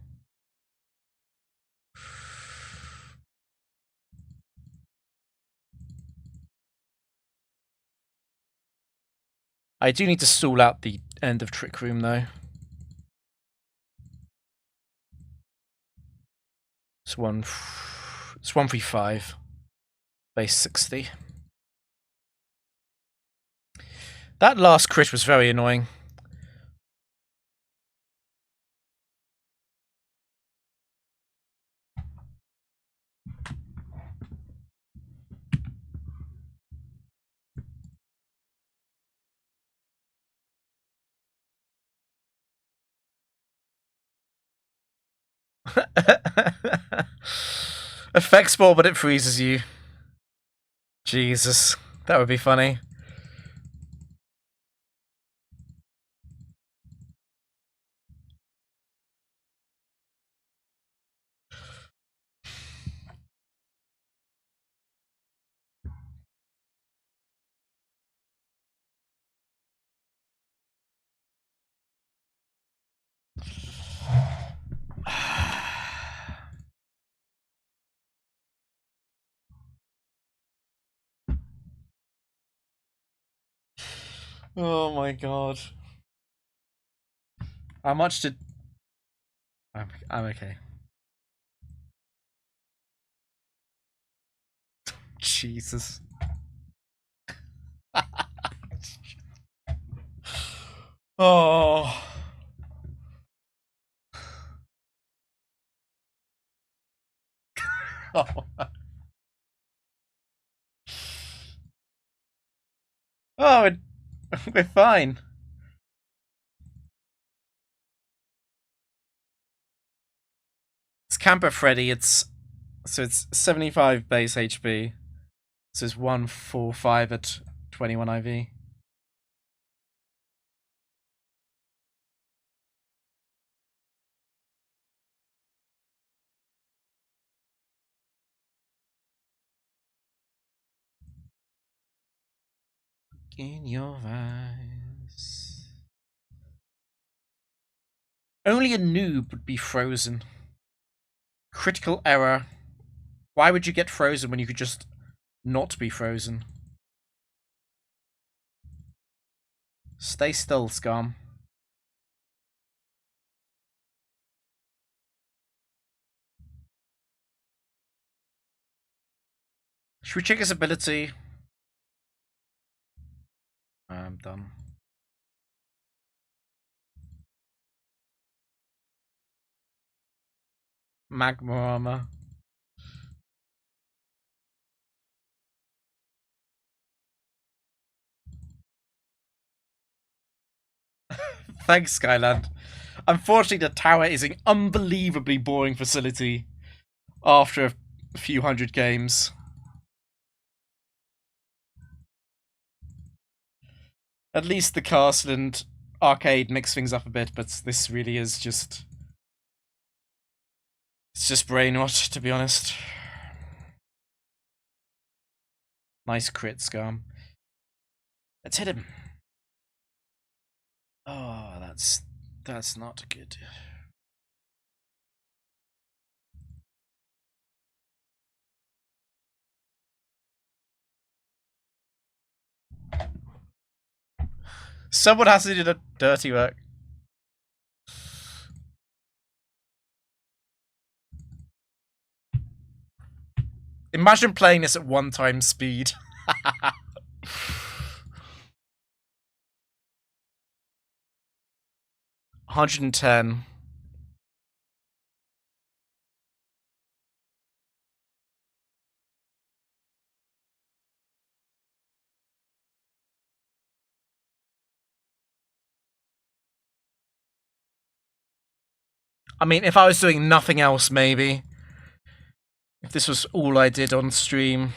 [SPEAKER 1] I do need to stall out the end of Trick Room, though. It's 135. Base 60. That last crit was very annoying. Effects ball, but it freezes you. Jesus, that would be funny. Oh my god. How much did... I'm okay. Jesus. Oh. Oh, we're fine. Camper Freddy, it's 75 base HP. So it's 145 at 21 IV. In your eyes. Only a noob would be frozen. Critical error. Why would you get frozen when you could just not be frozen? Stay still, Scum. Should we check his ability? I'm done. Magma armor. Thanks, Skyland. Unfortunately, the tower is an unbelievably boring facility after a few hundred games. At least the castle and arcade mix things up a bit, but this really is just... It's just brain rot, to be honest. Nice crit, Scum. Let's hit him. Oh, that's not good. Someone has to do the dirty work. Imagine playing this at 1x speed. 110. I mean, if I was doing nothing else, maybe. If this was all I did on stream.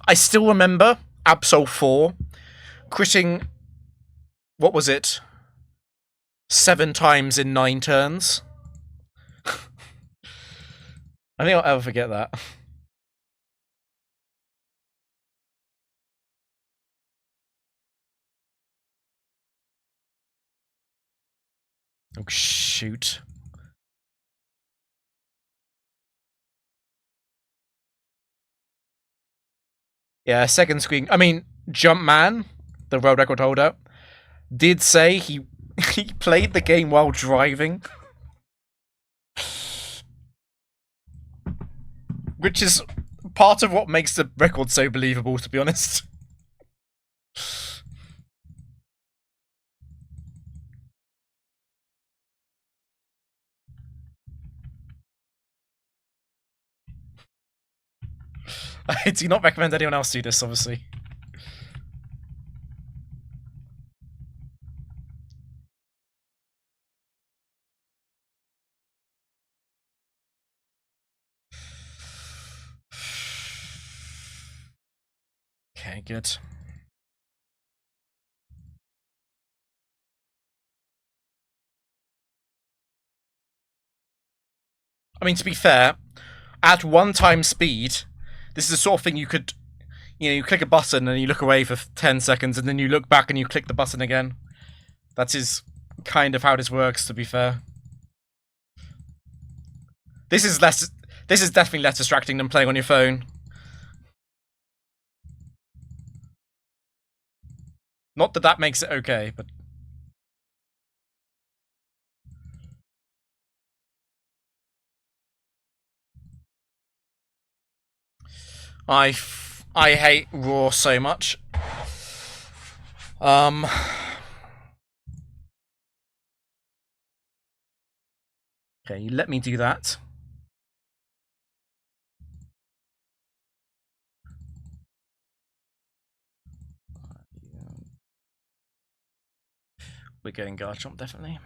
[SPEAKER 1] I still remember Absol 4 critting, what was it? 7 times in 9 turns. I think I'll ever forget that. Oh, shoot. Yeah, second screen. I mean, Jumpman, the world record holder, did say he played the game while driving. Which is part of what makes the record so believable, to be honest. I do not recommend anyone else do this, obviously. Okay, good. I mean, to be fair, at 1x speed, this is the sort of thing you could, you click a button and you look away for 10 seconds and then you look back and you click the button again. That is kind of how this works, to be fair. This is definitely less distracting than playing on your phone. Not that that makes it okay, but... I hate Raw so much. Okay, you let me do that. We're getting Garchomp, definitely.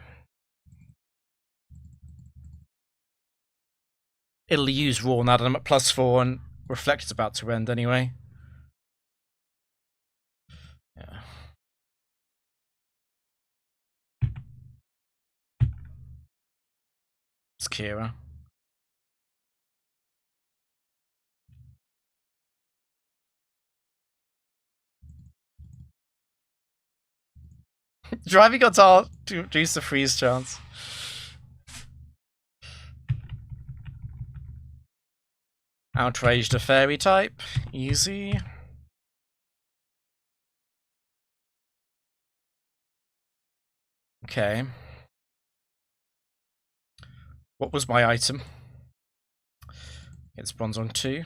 [SPEAKER 1] It'll use Raw now that I'm at +4 and Reflect is about to end anyway. Yeah. It's Kira. Driving Guitar to reduce the freeze chance. Outraged a fairy type. Easy. Okay. What was my item? It's bronze on 2.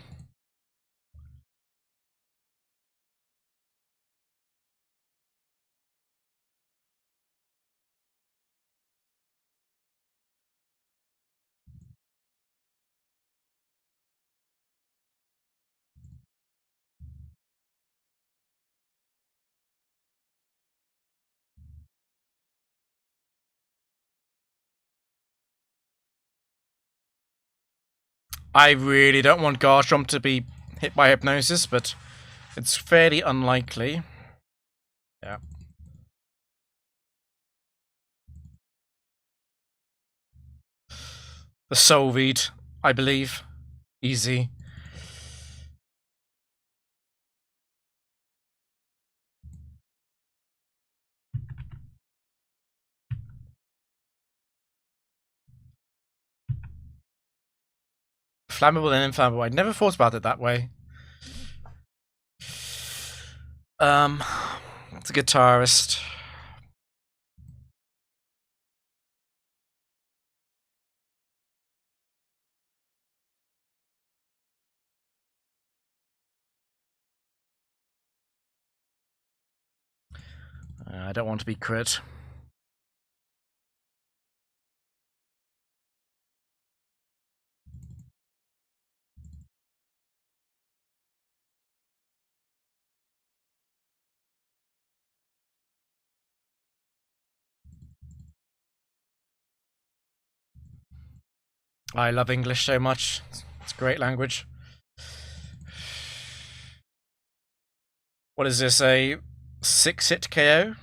[SPEAKER 1] I really don't want Garchomp to be hit by Hypnosis, but it's fairly unlikely. Yeah. The Solveed, I believe. Easy. Flammable and inflammable. I never thought about it that way. It's a guitarist. I don't want to be crit. I love English so much. It's a great language. What is this, a 6-hit KO?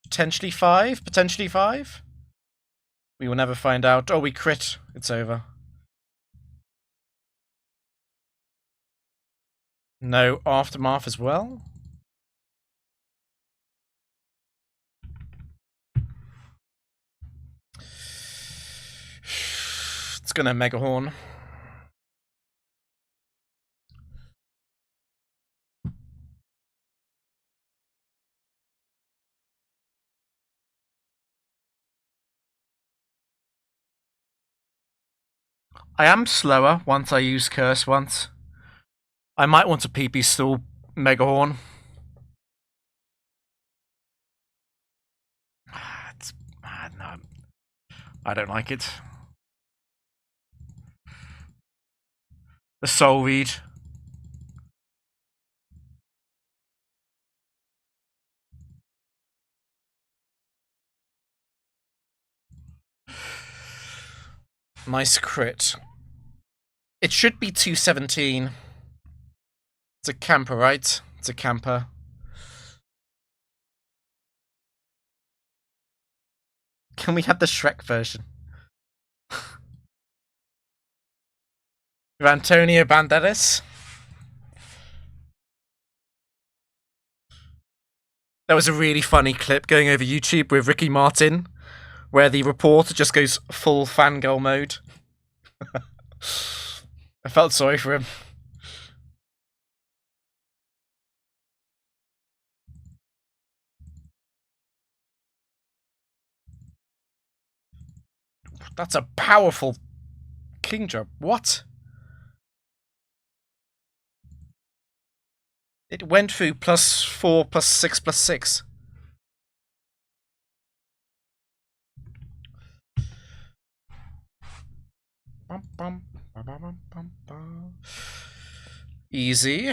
[SPEAKER 1] Potentially 5? Potentially 5? We will never find out. Oh, we crit. It's over. No Aftermath as well? It's gonna Mega Horn. I am slower once I use Curse once. I might want to PP stall Mega Horn. It's no. I don't like it. The Soul Read. Nice crit. It should be 217. It's a camper, right? It's a camper. Can we have the Shrek version? With Antonio Banderas? There was a really funny clip going over YouTube with Ricky Martin, where the reporter just goes full fangirl mode. I felt sorry for him. That's a powerful Kingdra. What? It went through +4, +6, +6. Easy.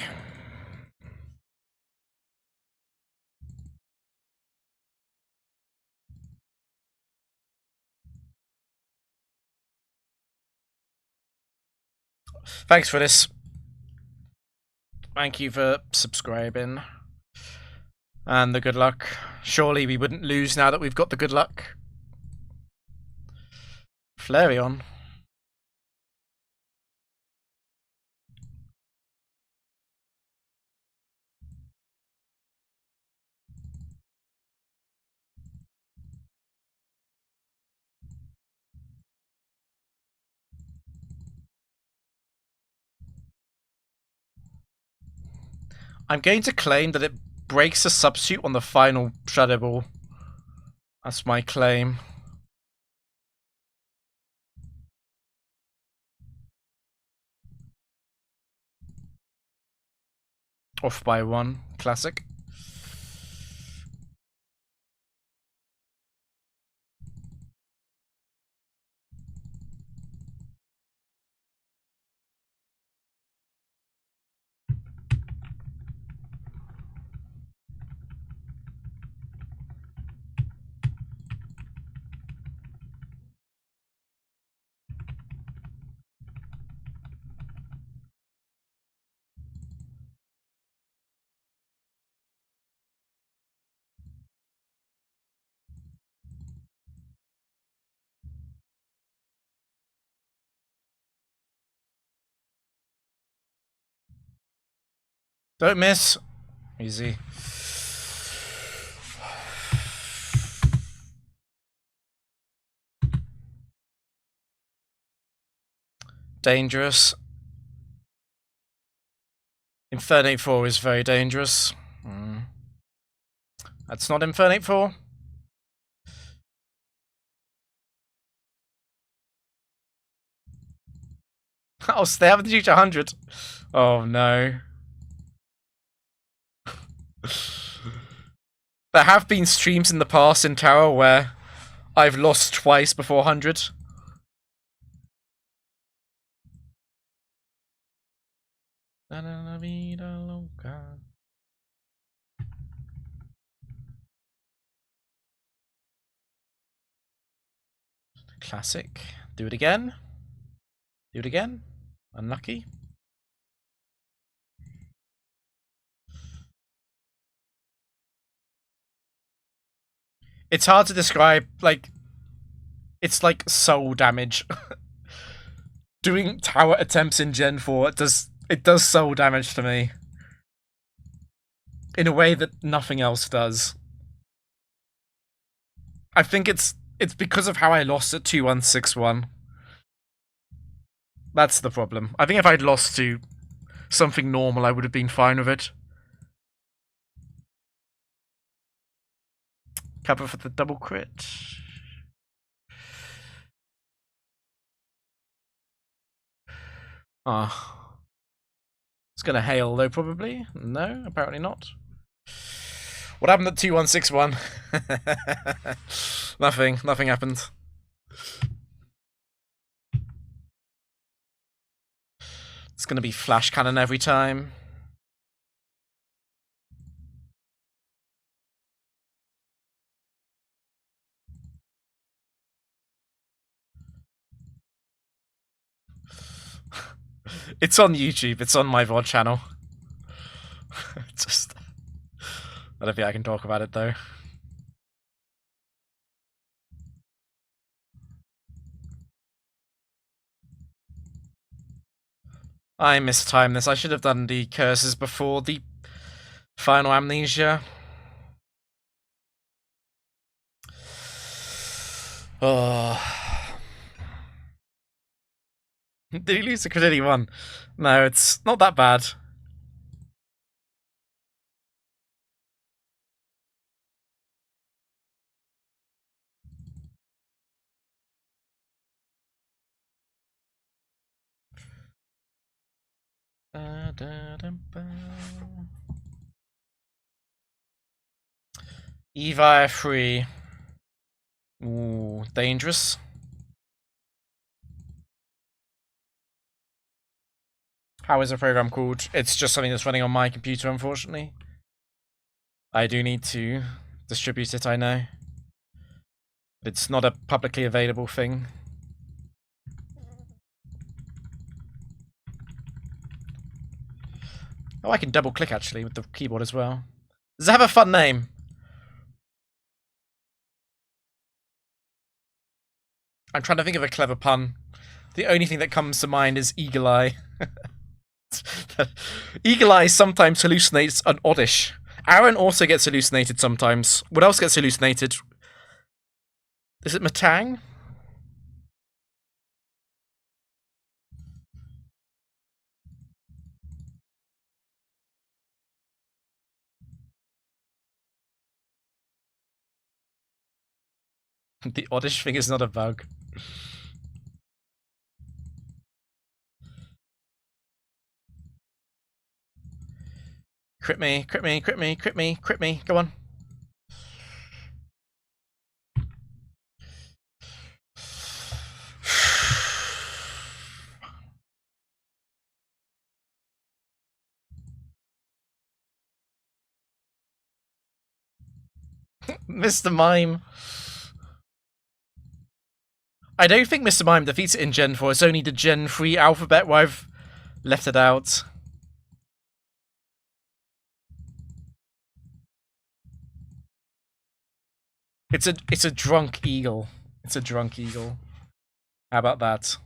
[SPEAKER 1] Thanks for this. Thank you for subscribing. And the good luck. Surely we wouldn't lose now that we've got the good luck. Flareon. I'm going to claim that it breaks a substitute on the final Shadow Ball. That's my claim. Off by 1. Classic. Don't miss. Easy. Dangerous. Infernape 4 is very dangerous. That's not Infernape 4. Oh, so they haven't reached 100. Oh no. There have been streams in the past in Tower where I've lost twice before 100. Classic. Do it again. Do it again. Unlucky. It's hard to describe, like, it's like soul damage. Doing tower attempts in Gen 4, it does soul damage to me. In a way that nothing else does. I think it's because of how I lost at 2161. That's the problem. I think if I'd lost to something normal, I would have been fine with it. Cover for the double crit. Ah. It's gonna hail though, probably. No, apparently not. What happened at 2161? Nothing happened. It's gonna be flash cannon every time. It's on YouTube, it's on my VOD channel. Just... I don't think I can talk about it though. I mistimed this. I should have done the curses before the final amnesia. Oh. Did he lose the crit 81? No, it's not that bad. Evi 3. Ooh, dangerous. How is the program called? It's just something that's running on my computer, unfortunately. I do need to distribute it, I know. But it's not a publicly available thing. Oh, I can double click actually with the keyboard as well. Does it have a fun name? I'm trying to think of a clever pun. The only thing that comes to mind is Eagle Eye. Eagle Eye sometimes hallucinates an Oddish. Aaron also gets hallucinated sometimes. What else gets hallucinated? Is it Matang? The Oddish thing is not a bug. Crit me, crit me, crit me, crit me, crit me. Go on. Mr. Mime. I don't think Mr. Mime defeats it in Gen 4. It's only the Gen 3 alphabet where I've left it out. It's a drunk eagle. It's a drunk eagle. How about that?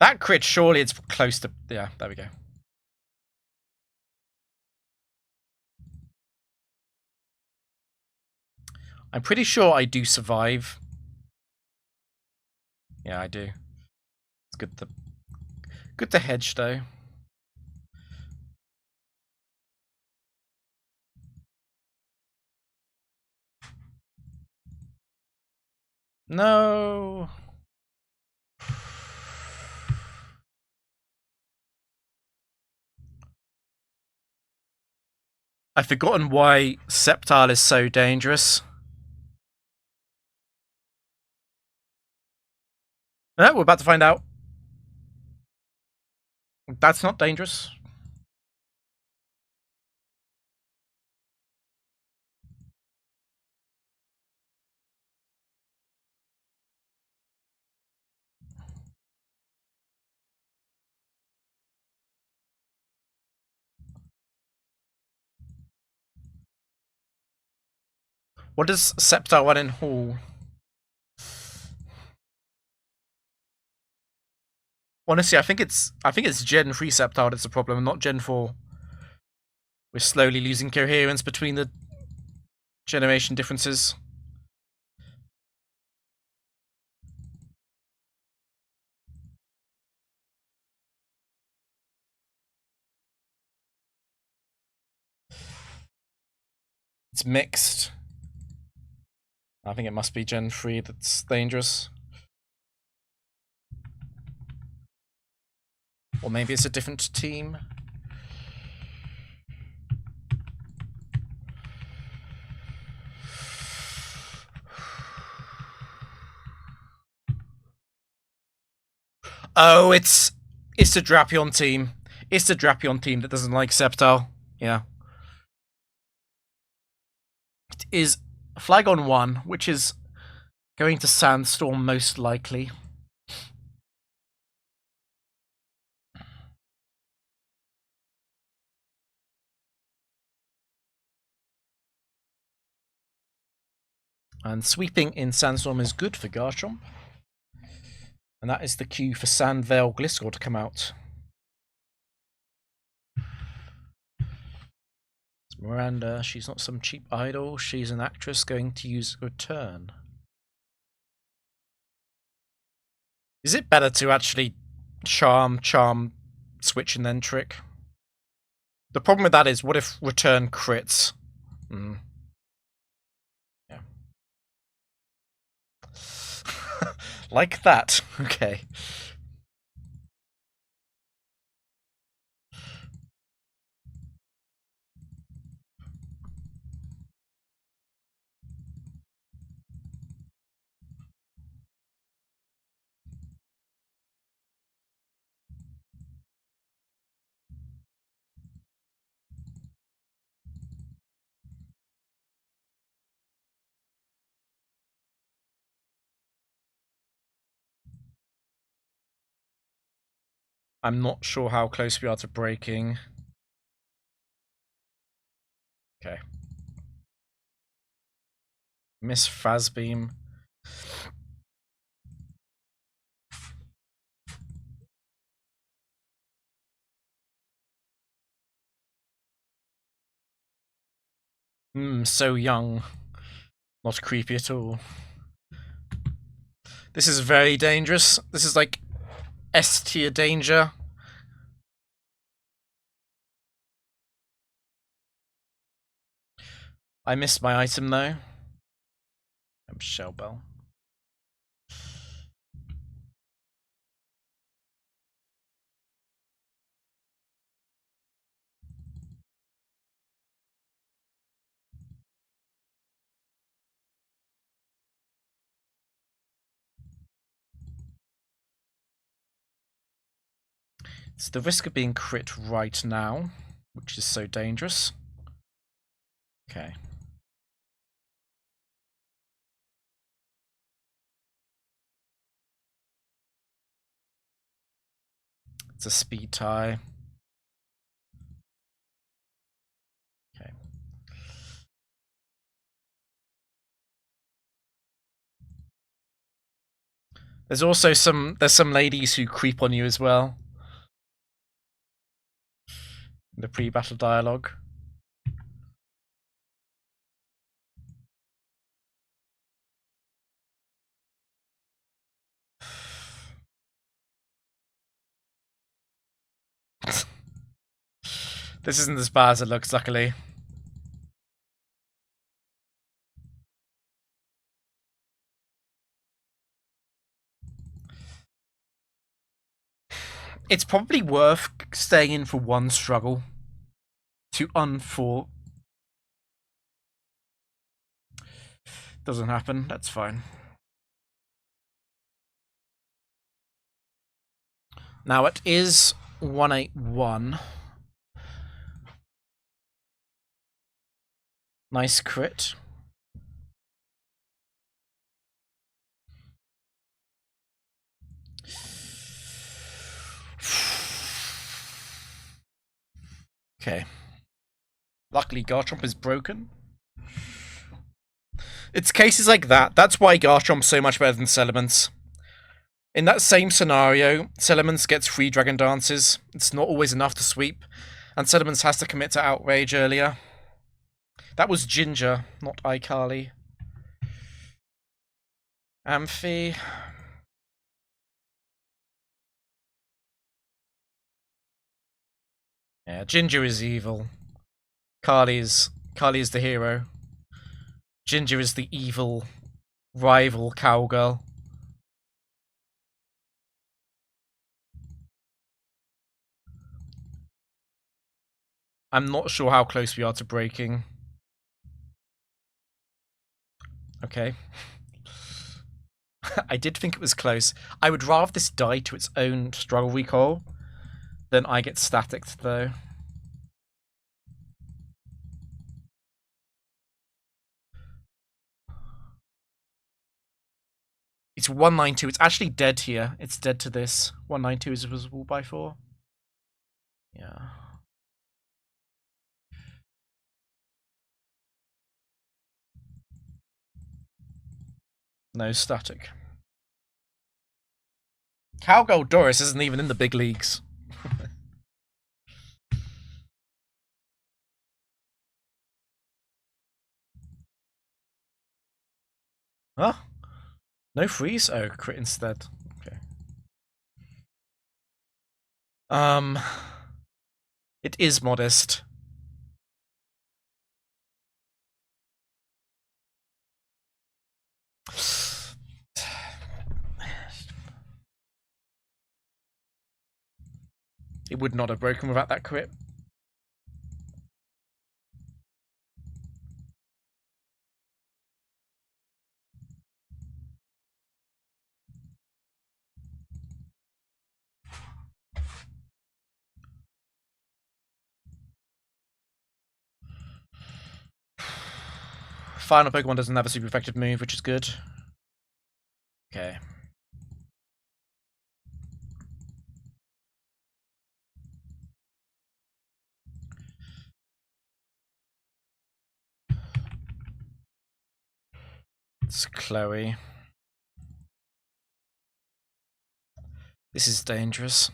[SPEAKER 1] That crit, surely it's close to... Yeah, there we go. I'm pretty sure I do survive. Yeah, I do. It's good to hedge, though. No! I've forgotten why Sceptile is so dangerous. No, we're about to find out. That's not dangerous. What does Sceptile want in Hall? Honestly, I think it's Gen 3 Sceptile that's the problem, not Gen 4. We're slowly losing coherence between the generation differences. It's mixed. I think it must be Gen 3 that's dangerous. Or maybe it's a different team. Oh, it's the Drapion team. It's the Drapion team that doesn't like Sceptile. Yeah. It is Flygon 1, which is going to Sandstorm most likely. And sweeping in Sandstorm is good for Garchomp. And that is the cue for Sandvale Gliscor to come out. It's Miranda, she's not some cheap idol, she's an actress going to use Return. Is it better to actually charm, switch, and then trick? The problem with that is, what if Return crits? Yeah. Like that. Okay. I'm not sure how close we are to breaking. Okay. Miss Phasbeam. So young. Not creepy at all. This is very dangerous. This is like S tier danger. I missed my item though. I'm Shell Bell. It's the risk of being crit right now, which is so dangerous. Okay. It's a speed tie. Okay. There's also some ladies who creep on you as well. In the pre-battle dialogue. This isn't as bad as it looks, luckily. It's probably worth staying in for one struggle to unfor. Doesn't happen, that's fine. Now it is 181. Nice crit. Okay. Luckily, Garchomp is broken. It's cases like that. That's why Garchomp's so much better than Salamence. In that same scenario, Salamence gets free Dragon Dances. It's not always enough to sweep, and Salamence has to commit to Outrage earlier. That was Ginger, not iCarly. Amphi. Yeah, Ginger is evil. Carly's the hero. Ginger is the evil rival cowgirl. I'm not sure how close we are to breaking. Okay. I did think it was close. I would rather this die to its own struggle recall than I get staticked, though. It's 192. It's actually dead here. It's dead to this. 192 is visible by 4. Yeah. No static. Cowgirl Doris isn't even in the big leagues. Huh? No freeze? Oh, crit instead. Okay. It is modest. It would not have broken without that crit. Final Pokemon doesn't have a super effective move, which is good. Okay. It's Chloe. This is dangerous.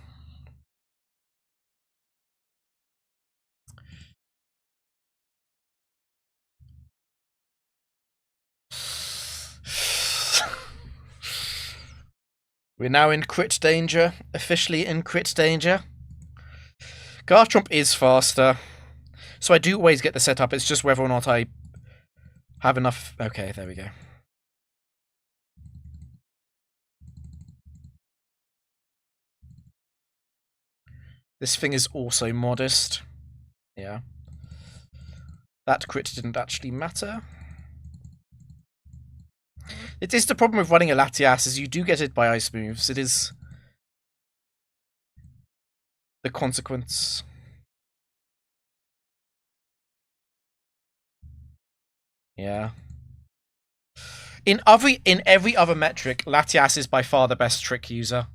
[SPEAKER 1] We're now in crit danger. Officially in crit danger. Garchomp is faster. So I do always get the setup. It's just whether or not I have enough. Okay, there we go. This thing is also modest. Yeah. That crit didn't actually matter. It is the problem with running a Latias, is you do get hit by ice moves. It is the consequence. Yeah. In every other metric, Latias is by far the best trick user.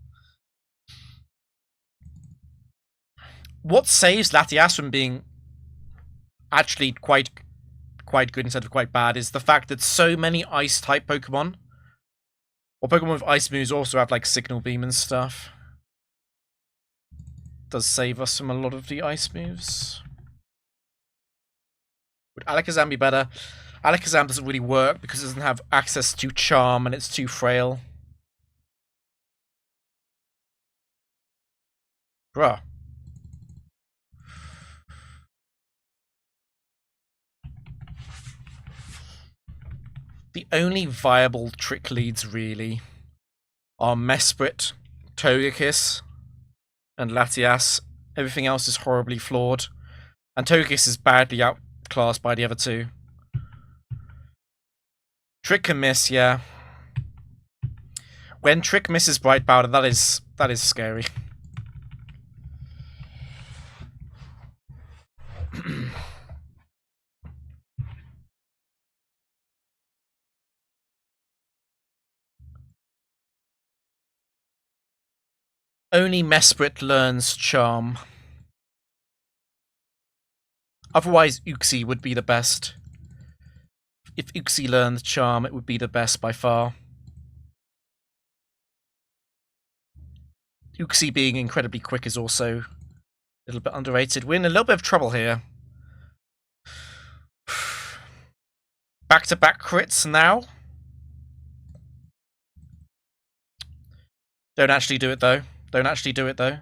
[SPEAKER 1] What saves Latias from being actually quite good instead of quite bad is the fact that so many ice-type Pokemon, or Pokemon with ice moves, also have like Signal Beam and stuff. Does save us from a lot of the ice moves. Would Alakazam be better? Alakazam doesn't really work because it doesn't have access to Charm and it's too frail. Bruh. The only viable trick leads, really, are Mesprit, Togekiss, and Latias. Everything else is horribly flawed. And Togekiss is badly outclassed by the other two. Trick can miss, yeah. When Trick misses Bright Powder, that is scary. Only Mesprit learns Charm. Otherwise, Uxie would be the best. If Uxie learned Charm, it would be the best by far. Uxie being incredibly quick is also a little bit underrated. We're in a little bit of trouble here. Back-to-back crits now. Don't actually do it, though. Don't actually do it, though.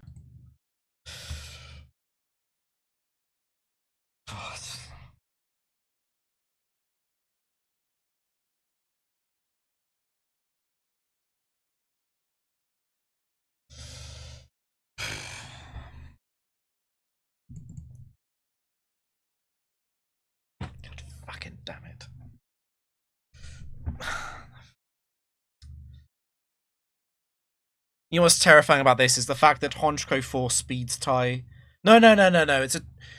[SPEAKER 1] God fucking damn it. You know what's terrifying about this is the fact that Honchkrow 4 speeds tie. No.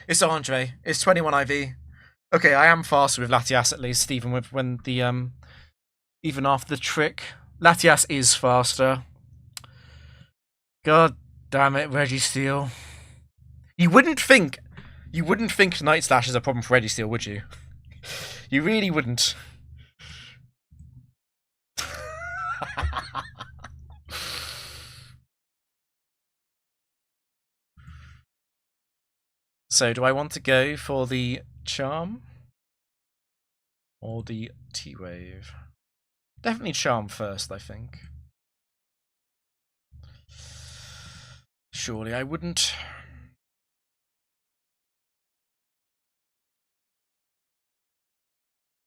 [SPEAKER 1] It's Andre. It's 21 IV. Okay, I am faster with Latias at least, even with even after the trick. Latias is faster. God damn it, Registeel. You wouldn't think Night Slash is a problem for Registeel, would you? You really wouldn't. So, do I want to go for the Charm? Or the T-Wave? Definitely Charm first, I think. Surely I wouldn't.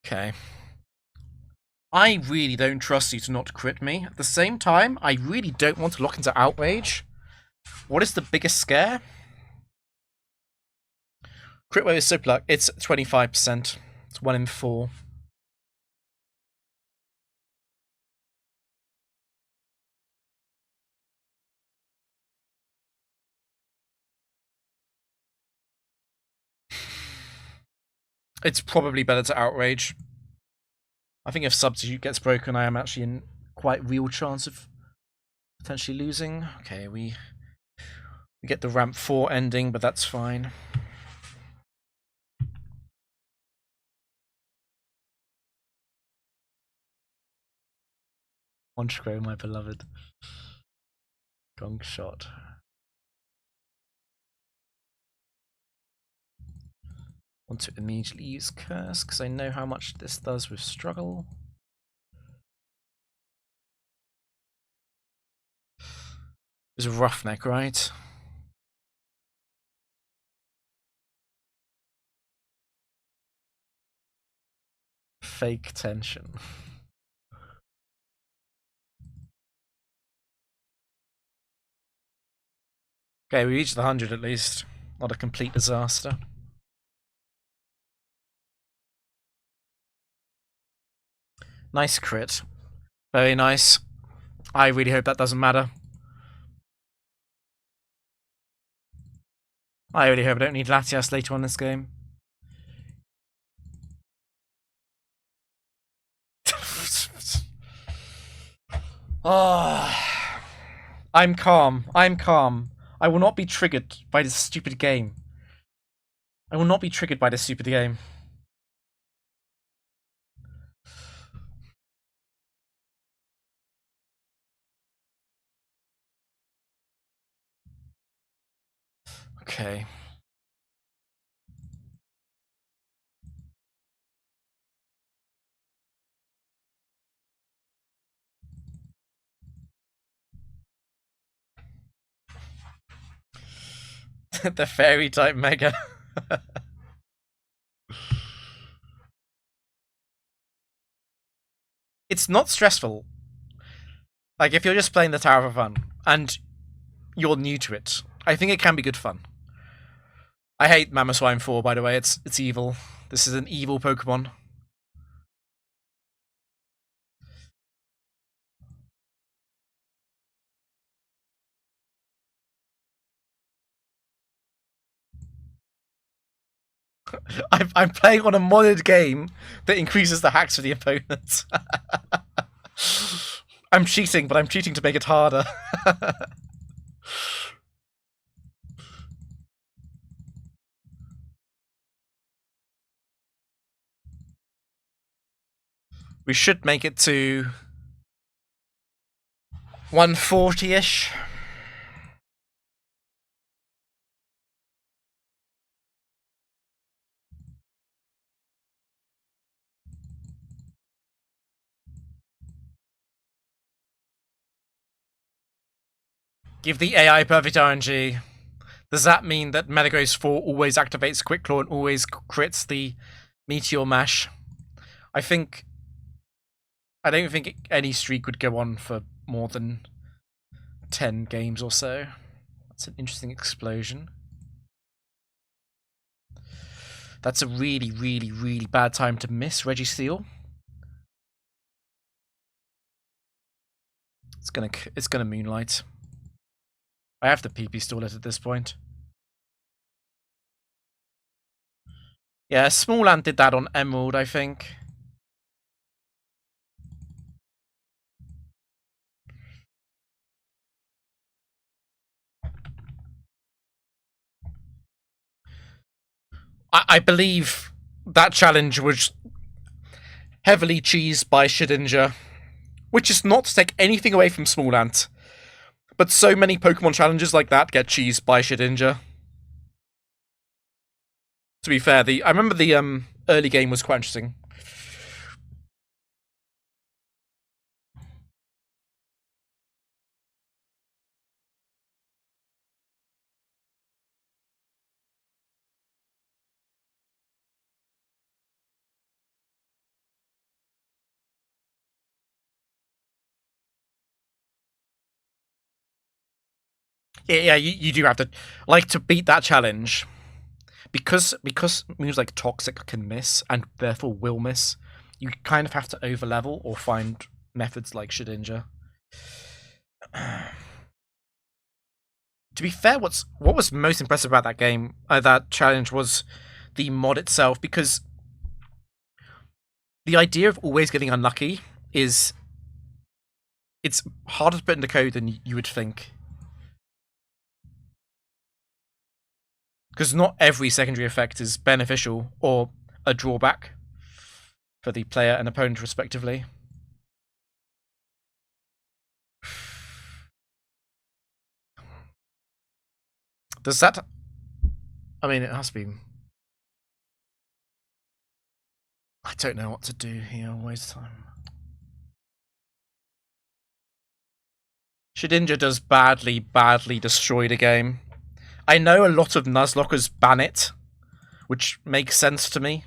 [SPEAKER 1] Okay. I really don't trust you to not crit me. At the same time, I really don't want to lock into Outrage. What is the biggest scare? Crit wave is so pluck. It's 25%. It's 1 in 4. It's probably better to Outrage. I think if Substitute gets broken, I am actually in quite real chance of potentially losing. Okay, we get the ramp 4 ending, but that's fine. Honchkrow, my beloved. Gong shot. Want to immediately use Curse, because I know how much this does with Struggle. It was Roughneck, right? Fake tension. Okay, we reached the 100 at least. Not a complete disaster. Nice crit. Very nice. I really hope that doesn't matter. I really hope I don't need Latias later on in this game. Oh, I'm calm. I'm calm. I will not be triggered by this stupid game. I will not be triggered by this stupid game. Okay. The fairy type mega. It's not stressful. Like, if you're just playing the tower for fun, and you're new to it, I think it can be good fun. I hate Mamoswine 4, by the way. It's evil. This is an evil Pokemon. I'm playing on a modded game that increases the hacks for the opponents. I'm cheating, but I'm cheating to make it harder. We should make it to 140-ish. Give the AI perfect RNG. Does that mean that Metagross 4 always activates Quick Claw and always crits the Meteor Mash? I don't think any streak would go on for more than 10 games or so. That's an interesting explosion. That's a really, really, really bad time to miss Registeel. It's gonna Moonlight. I have to PP stall it at this point. Yeah, Smalland did that on Emerald, I think. I believe that challenge was heavily cheesed by Shedinja, which is not to take anything away from Smalland, but so many Pokemon challenges like that get cheesed by Shedinja. To be fair, I remember the early game was quite interesting. Yeah, you do have to, like, to beat that challenge, because moves like Toxic can miss and therefore will miss. You kind of have to overlevel or find methods like Shedinja. To be fair, what was most impressive about that game, that challenge, was the mod itself, because the idea of always getting unlucky it's harder to put into code than you would think. Because not every secondary effect is beneficial or a drawback for the player and opponent respectively. Does that... I mean, it has been... I don't know what to do here. Waste time. Shedinja does badly destroy the game. I know a lot of Nuzlockers ban it, which makes sense to me.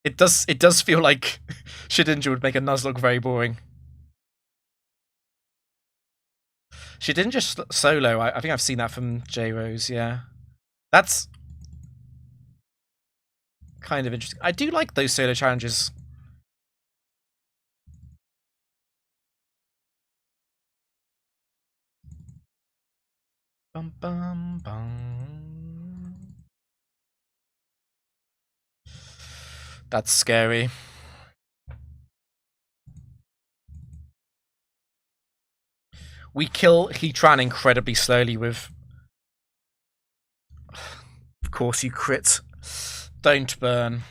[SPEAKER 1] It does feel like Shedinja would make a Nuzlocke very boring. Shedinja solo, I think I've seen that from J-Rose, yeah. That's kind of interesting. I do like those solo challenges. Bum bum bum. That's scary. We kill Heatran incredibly slowly with... Of course you crit. Don't burn.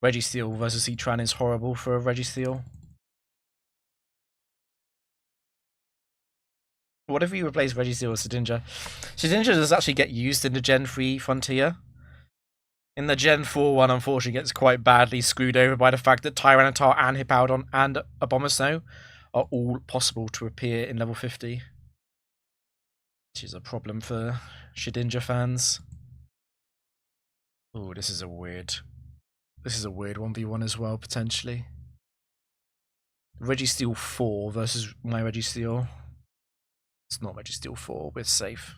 [SPEAKER 1] Registeel versus Heatran is horrible for a Registeel. What if you replace Registeel with Shedinja? Shedinja does actually get used in the Gen 3 Frontier. In the Gen 4 one, unfortunately, gets quite badly screwed over by the fact that Tyranitar and Hippowdon and Abomasnow are all possible to appear in level 50. Which is a problem for Shedinja fans. Oh, this is a weird 1v1 as well, potentially. Registeel 4 versus my Registeel. It's not Registeel 4, we're safe.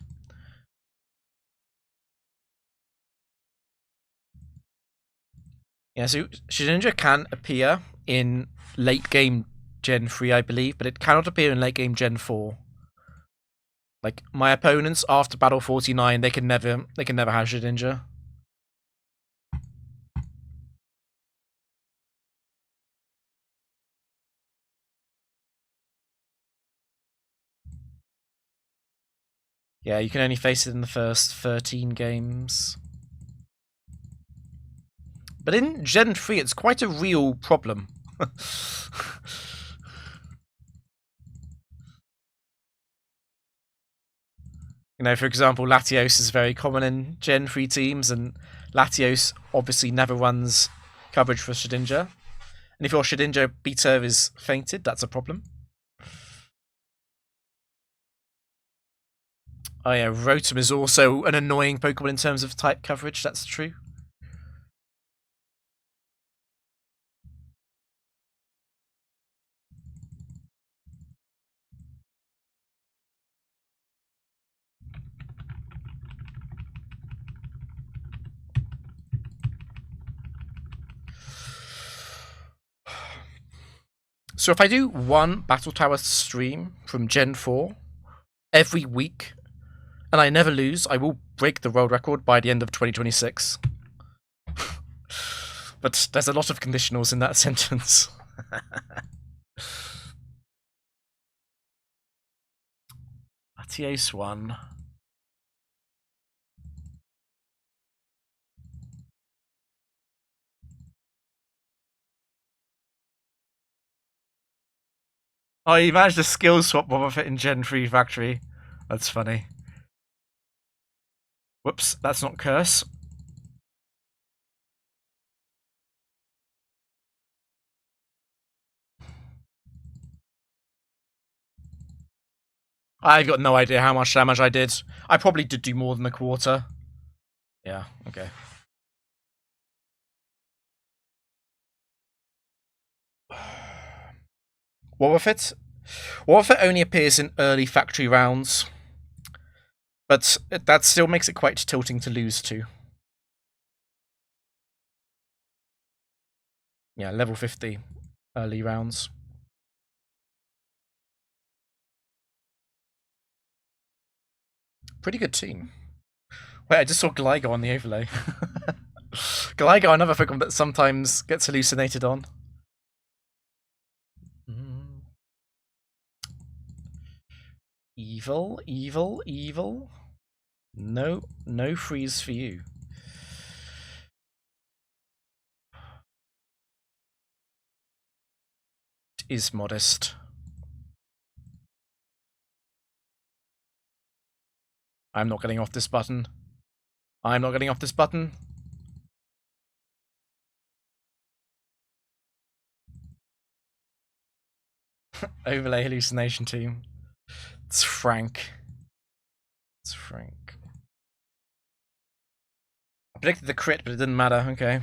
[SPEAKER 1] Yeah, so Shedinja can appear in late game Gen 3, I believe, but it cannot appear in late game Gen 4. Like, my opponents after Battle 49, they can never have Shedinja. Yeah, you can only face it in the first 13 games. But in Gen 3, it's quite a real problem. You know, for example, Latios is very common in Gen 3 teams, and Latios obviously never runs coverage for Shedinja. And if your Shedinja beta is fainted, that's a problem. Oh yeah, Rotom is also an annoying Pokemon in terms of type coverage, that's true. So if I do one Battle Tower stream from Gen 4 every week, and I never lose, I will break the world record by the end of 2026. But there's a lot of conditionals in that sentence. Latios 1. Oh, you managed to skill swap Boba Fett in Gen 3 Factory. That's funny. Whoops, that's not curse. I've got no idea how much damage I did. I probably did do more than a quarter. Yeah, okay. Wobbuffet? Wobbuffet only appears in early factory rounds, but that still makes it quite tilting to lose to. Yeah, level 50 early rounds. Pretty good team. Wait, I just saw Gligar on the overlay. Gligar, another Pokemon that sometimes gets hallucinated on. Evil, evil, evil. No, no freeze for you. It is modest. I'm not getting off this button. I'm not getting off this button. Overlay hallucination team. It's Frank. It's Frank. I predicted the crit, but it didn't matter. Okay.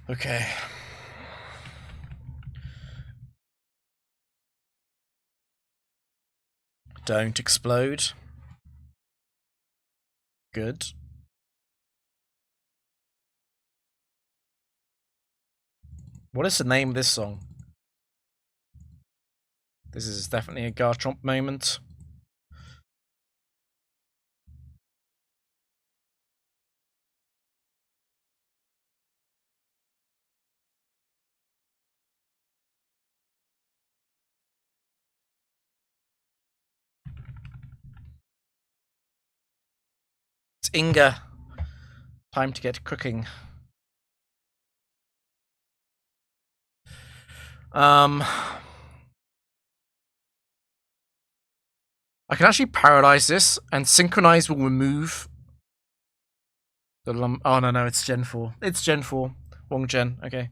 [SPEAKER 1] Okay. Don't explode. Good. What is the name of this song? This is definitely a Garchomp moment. It's Inga. Time to get cooking. I can actually paralyze this, and synchronize will remove the oh no, it's Gen 4. It's Gen 4. Wrong gen. Okay.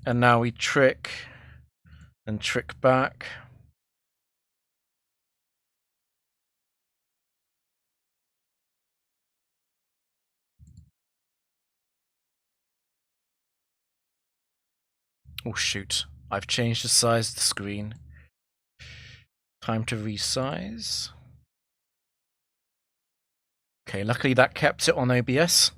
[SPEAKER 1] And now we trick and trick back. Oh shoot, I've changed the size of the screen. Time to resize. Okay, luckily that kept it on OBS.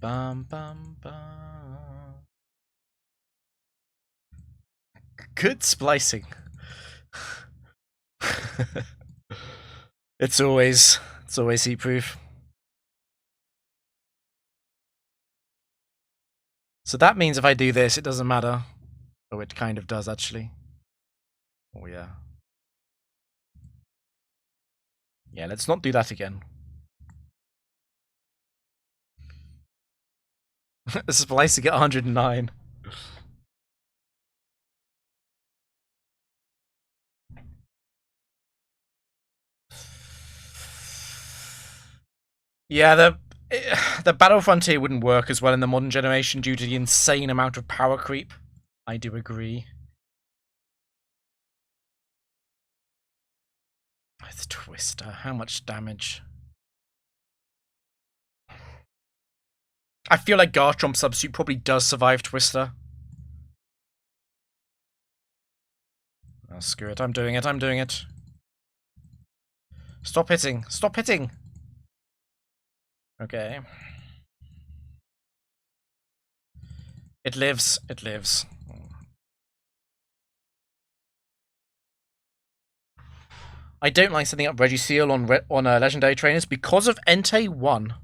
[SPEAKER 1] Bum, bum, bum. Good splicing. It's always heat proof. So that means if I do this, it doesn't matter. Oh, it kind of does actually. Oh yeah. Yeah, let's not do that again. Splicing at 109. Yeah, the Battle Frontier wouldn't work as well in the modern generation due to the insane amount of power creep. I do agree. It's Twister. How much damage? I feel like Garchomp Substitute probably does survive Twister. Oh, screw it. I'm doing it. I'm doing it. Stop hitting. Stop hitting. Okay. It lives. It lives. I don't like setting up Regiseal on Legendary Trainers because of Entei 1.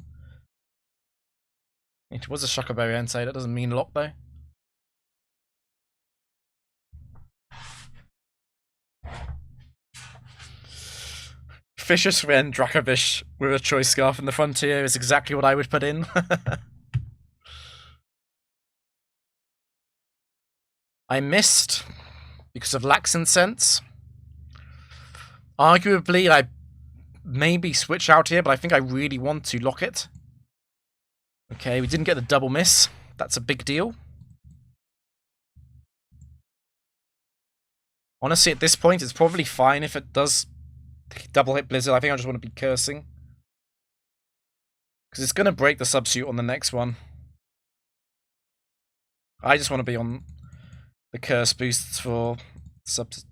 [SPEAKER 1] It was a Shuckleberry Entei. That doesn't mean a lot, though. Fisher Sven Dracovish with a Choice Scarf in the Frontier is exactly what I would put in. I missed because of Laxant Sense. Arguably, I maybe switch out here, but I think I really want to lock it. Okay, we didn't get the double miss. That's a big deal. Honestly, at this point, it's probably fine if it does double hit Blizzard. I think I just want to be cursing. Because it's going to break the subsuit on the next one. I just want to be on the curse boosts for subs.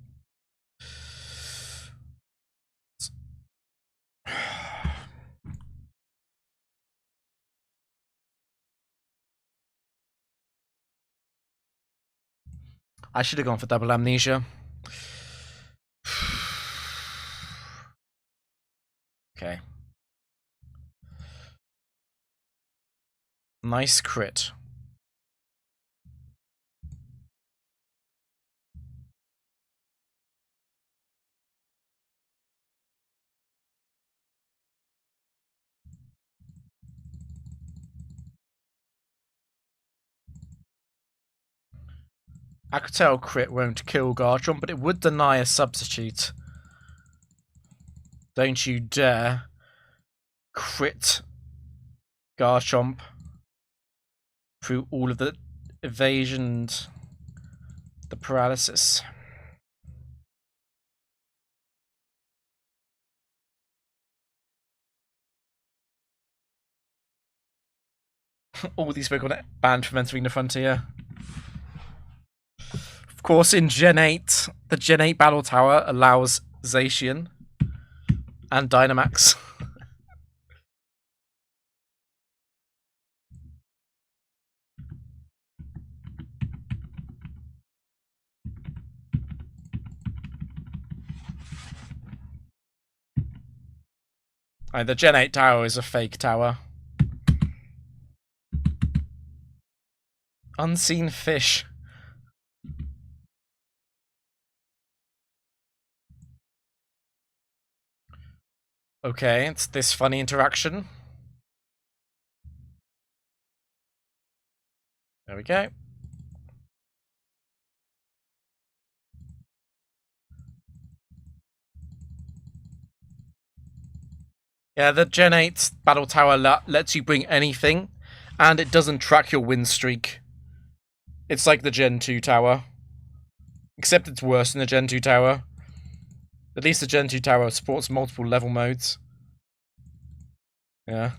[SPEAKER 1] I should have gone for double amnesia. Okay. Nice crit. I could tell crit won't kill Garchomp, but it would deny a substitute. Don't you dare crit Garchomp through all of the evasion and the paralysis. All these Pokemon banned from entering the frontier. Of course, in Gen 8, the Gen 8 Battle Tower allows Zacian and Dynamax. The Gen 8 tower is a fake tower. Unseen fish. Okay, it's this funny interaction. There we go. Yeah, the Gen 8 Battle Tower lets you bring anything, and it doesn't track your win streak. It's like the Gen 2 tower. Except it's worse than the Gen 2 tower. At least the Gen 2 tower supports multiple level modes. Yeah.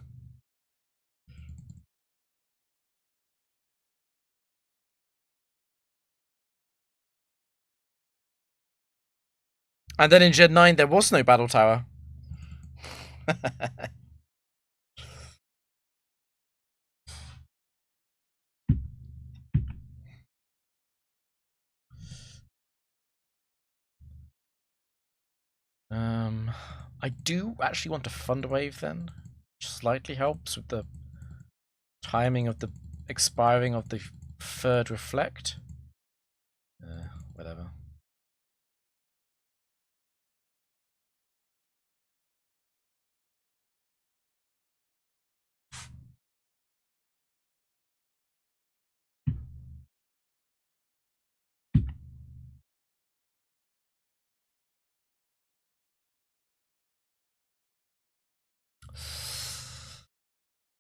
[SPEAKER 1] And then in Gen 9 there was no Battle Tower. I do actually want to Thunder Wave then, which slightly helps with the timing of the expiring of the third Reflect. Whatever.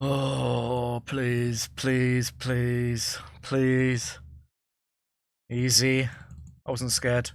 [SPEAKER 1] Oh, please, please, please, please. Easy. I wasn't scared.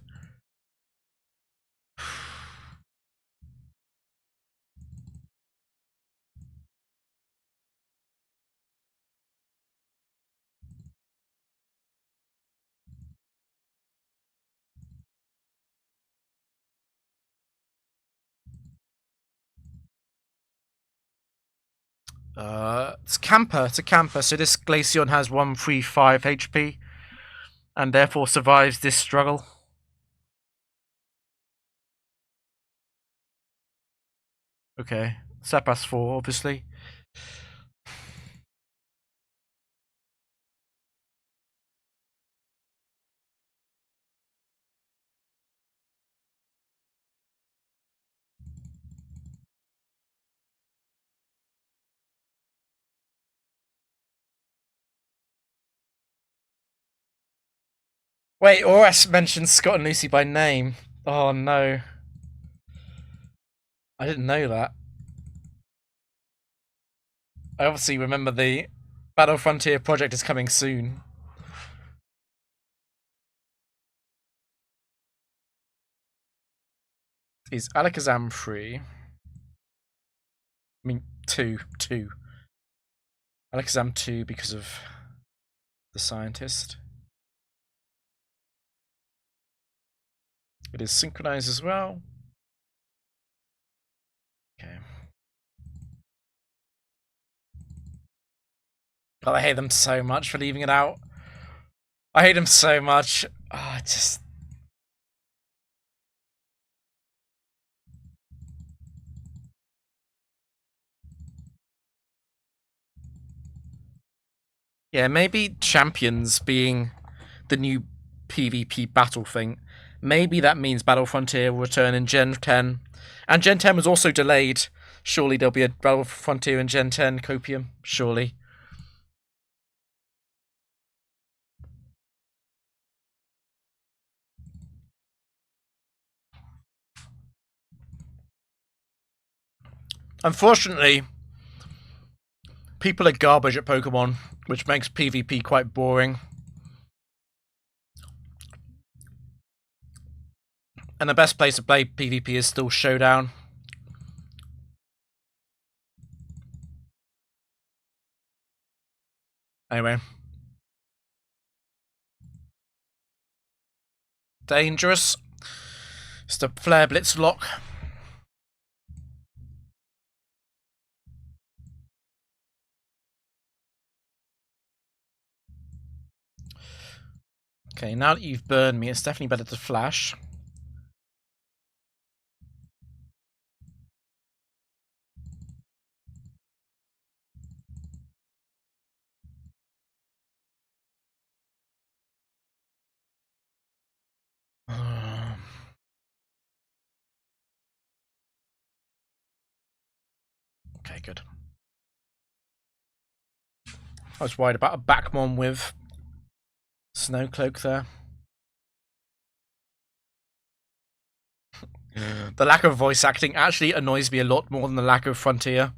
[SPEAKER 1] It's Camper. It's a Camper, so this Glaceon has 135 HP, and therefore survives this struggle. Okay, Sapas 4, obviously. Wait, Oras mentioned Scott and Lucy by name. Oh no. I didn't know that. I obviously remember the Battle Frontier project is coming soon. Is Alakazam free? I mean, two. Alakazam 2 because of the scientist. It is synchronized as well. Okay. God, I hate them so much for leaving it out. I hate them so much. Oh, just... Yeah, maybe Champions being the new PvP battle thing. Maybe that means Battle Frontier will return in Gen 10. And Gen 10 was also delayed. Surely there'll be a Battle Frontier in Gen 10 Copium. Surely. Unfortunately, people are garbage at Pokemon, which makes PvP quite boring. And the best place to play PvP is still Showdown. Anyway. Dangerous. It's the Flare Blitz lock. Okay, now that you've burned me, it's definitely better to flash. Okay, good. I was worried about a Backmon with Snowcloak there. The lack of voice acting actually annoys me a lot more than the lack of Frontier.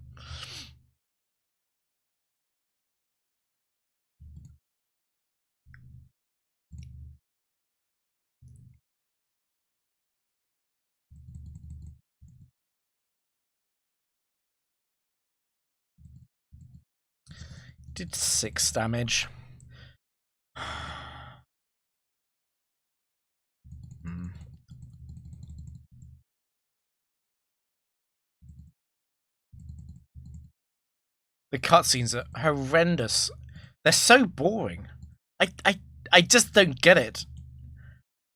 [SPEAKER 1] Did 6 damage. The cutscenes are horrendous. They're so boring. I just don't get it.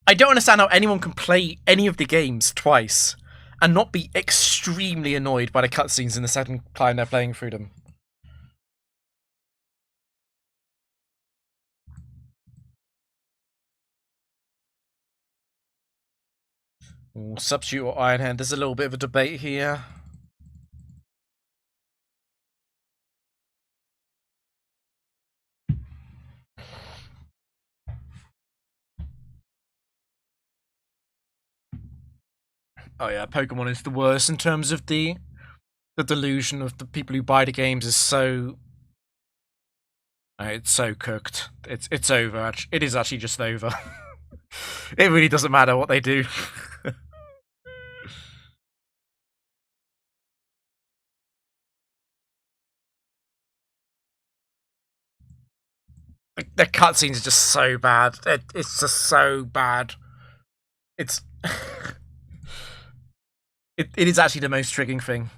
[SPEAKER 1] I don't understand how anyone can play any of the games twice and not be extremely annoyed by the cutscenes in the second time they're playing through them. Ooh, Substitute or Iron Hand. There's a little bit of a debate here. Oh yeah, Pokemon is the worst in terms of the delusion of the people who buy the games is so... it's so cooked. It's over. It is actually just over. It really doesn't matter what they do. The cutscenes are just so bad. It's just so bad. It's... it is actually the most triggering thing.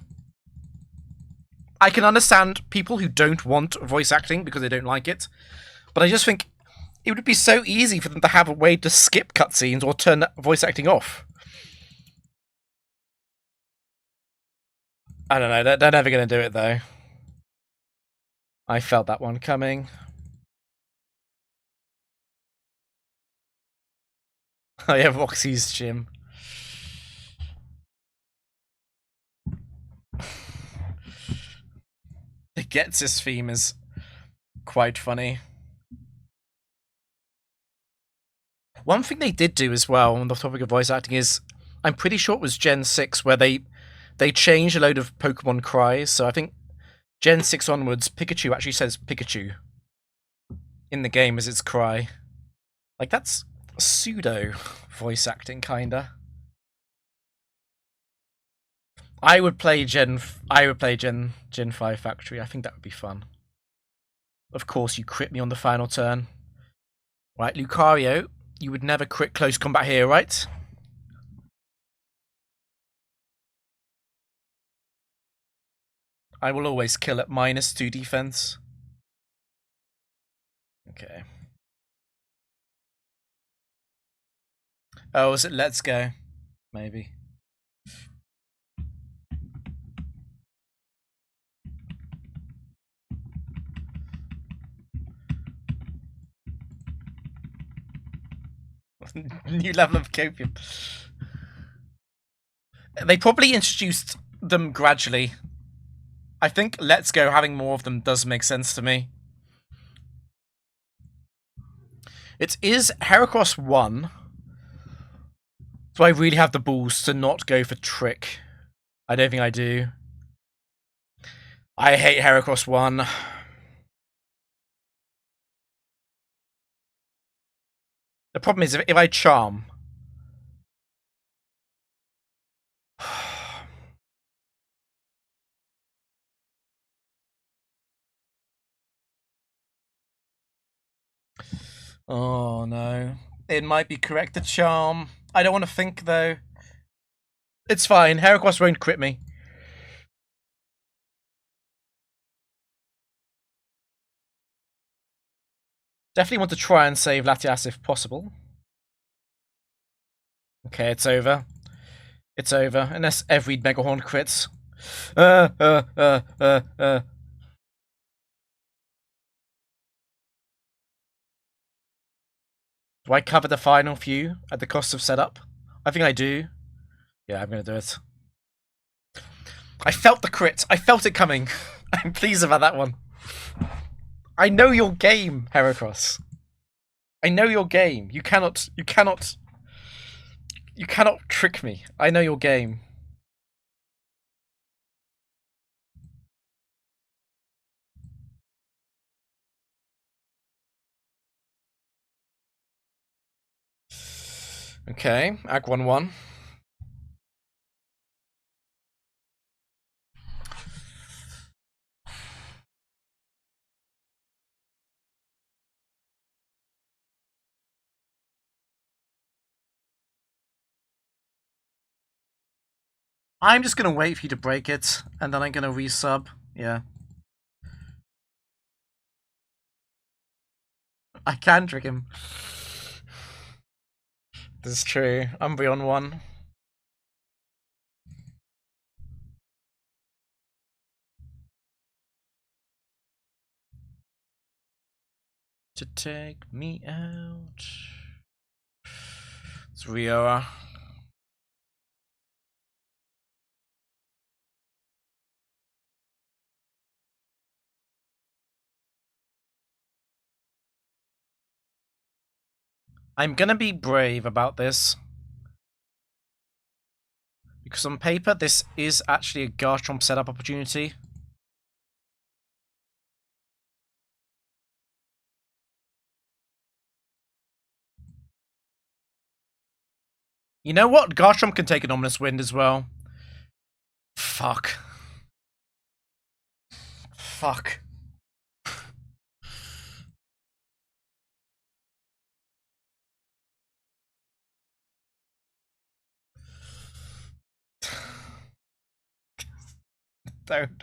[SPEAKER 1] I can understand people who don't want voice acting because they don't like it, but I just think it would be so easy for them to have a way to skip cutscenes or turn voice acting off. I don't know, they're never going to do it though. I felt that one coming. Oh yeah, Roxy's gym. The Getsis theme is quite funny. One thing they did do as well on the topic of voice acting is, I'm pretty sure it was Gen 6 where they changed a load of Pokemon cries. So I think Gen 6 onwards, Pikachu actually says Pikachu in the game as its cry. Like, that's pseudo voice acting, kinda. I would play Gen 5 Factory. I think that would be fun. Of course you crit me on the final turn. Right, Lucario, you would never crit close combat here, right? I will always kill at -2 defense. Okay. Oh, is it Let's Go? Maybe. New level of copium. They probably introduced them gradually. I think Let's Go having more of them does make sense to me. It is Heracross 1. Do I really have the balls to not go for Trick? I don't think I do. I hate Heracross 1. The problem is if I Charm... Oh no. It might be correct to Charm. I don't want to think though. It's fine. Heracross won't crit me. Definitely want to try and save Latias if possible. Okay, it's over. It's over. Unless every Megahorn crits. Do I cover the final few at the cost of setup? I think I do. Yeah, I'm going to do it. I felt the crit. I felt it coming. I'm pleased about that one. I know your game, Heracross. I know your game. You cannot trick me. I know your game. Okay, Ag 1-1. I'm just gonna wait for you to break it, and then I'm gonna resub. Yeah. I can trick him. This is true. Umbreon 1. To take me out. It's Rioa. I'm gonna be brave about this. Because on paper, this is actually a Garchomp setup opportunity. You know what? Garchomp can take an Ominous Wind as well. Fuck. Fuck. Don't.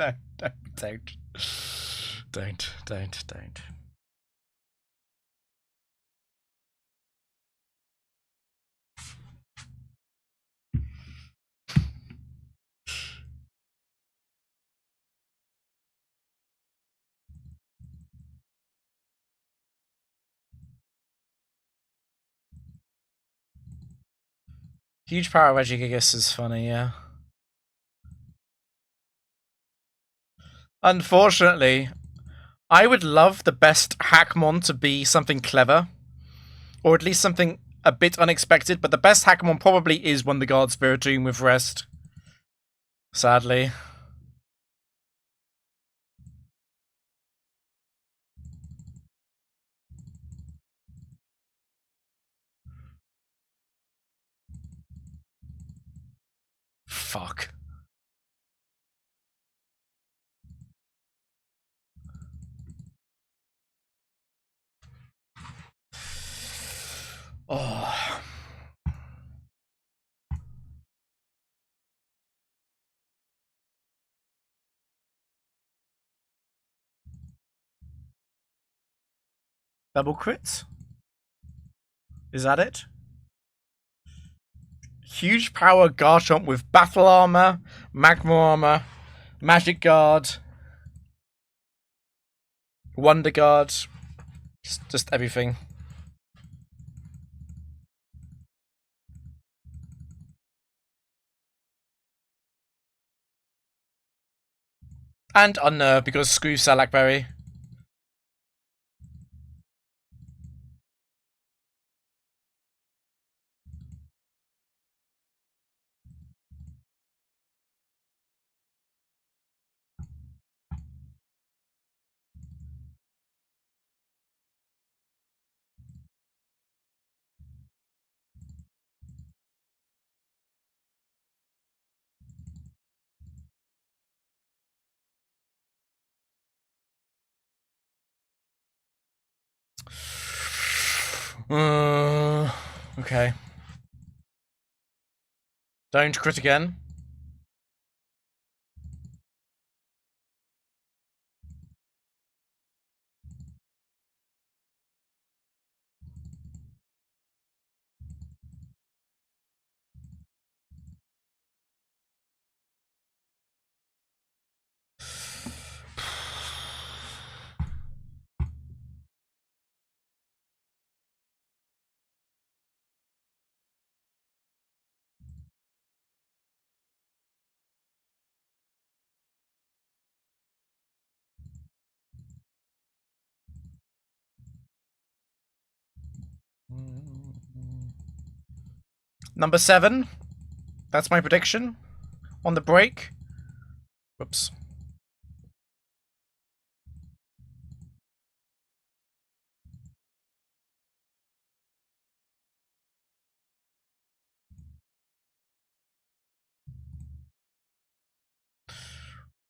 [SPEAKER 1] Huge power Regigigas is funny, yeah. Unfortunately, I would love the best Hackmon to be something clever. Or at least something a bit unexpected, but the best Hackmon probably is one the Guard Spiritomb with Rest. Sadly. Fuck. Oh. Double crits? Is that it? Huge power Garchomp with battle armor, magma armor, magic guard, wonder guard, just everything. And unnerve because screw Salakberry. Okay. Don't crit again. Number 7. That's my prediction. On the break. Whoops.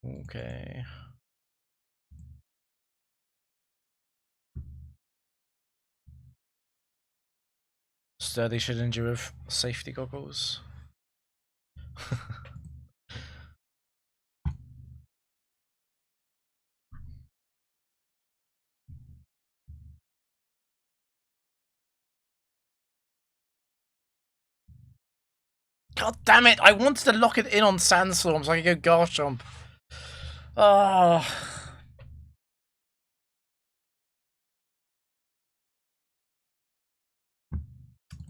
[SPEAKER 1] Okay. Sturdy Shedinja with safety goggles. God damn it! I wanted to lock it in on Sandstorm so I could go Garchomp. Ah.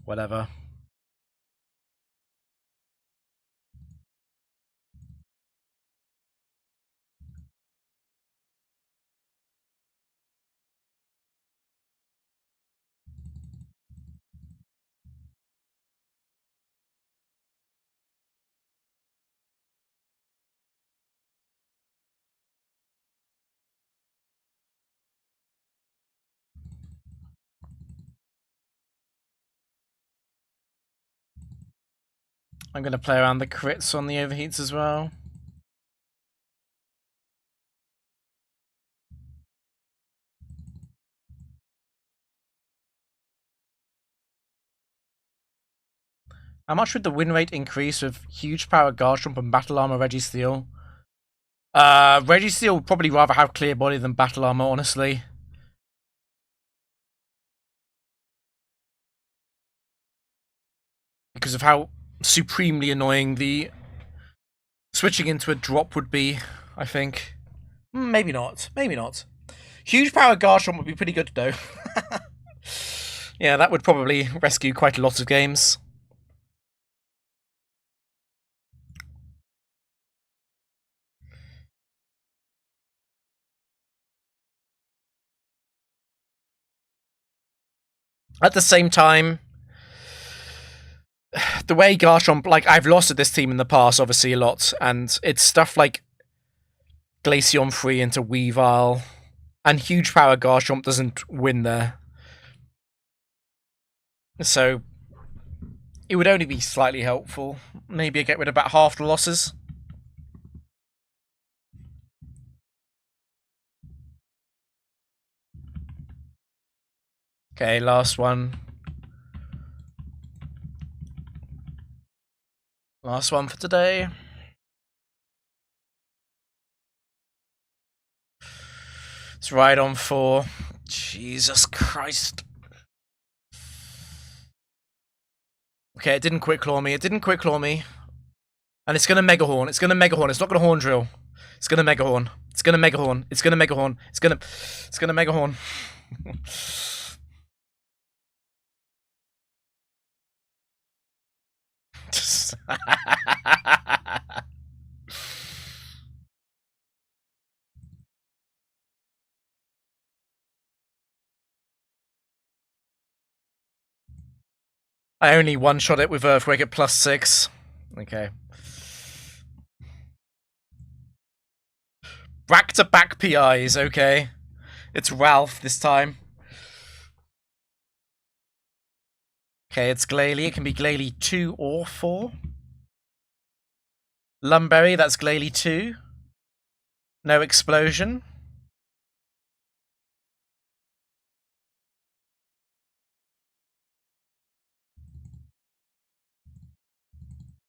[SPEAKER 1] Whatever. I'm going to play around the crits on the overheats as well. How much would the win rate increase with huge power Garchomp and battle armor Registeel? Registeel would probably rather have clear body than battle armor, honestly. Because of how supremely annoying the switching into a drop would be, I think. Maybe not. Maybe not. Huge power Garchomp would be pretty good, though. Yeah, that would probably rescue quite a lot of games. At the same time, the way Garchomp, like, I've lost at this team in the past, obviously, a lot, and it's stuff like Glaceon 3 into Weavile, and huge power Garchomp doesn't win there. So, it would only be slightly helpful. Maybe I get rid of about half the losses. Okay, last one. Last one for today. It's right on 4. Jesus Christ. Okay, it didn't quick claw me. It didn't quick claw me. And it's gonna Mega Horn. It's gonna Mega Horn. It's not gonna Horn Drill. It's gonna Mega Horn. It's gonna Mega Horn. It's gonna Mega Horn. It's gonna Mega Horn. I only one-shot it with Earthquake at +6. Okay. Back-to-back PIs, okay. It's Ralph this time. Okay, it's Glalie. It can be Glalie 2 or 4. Lumberry, that's Glalie 2. No explosion.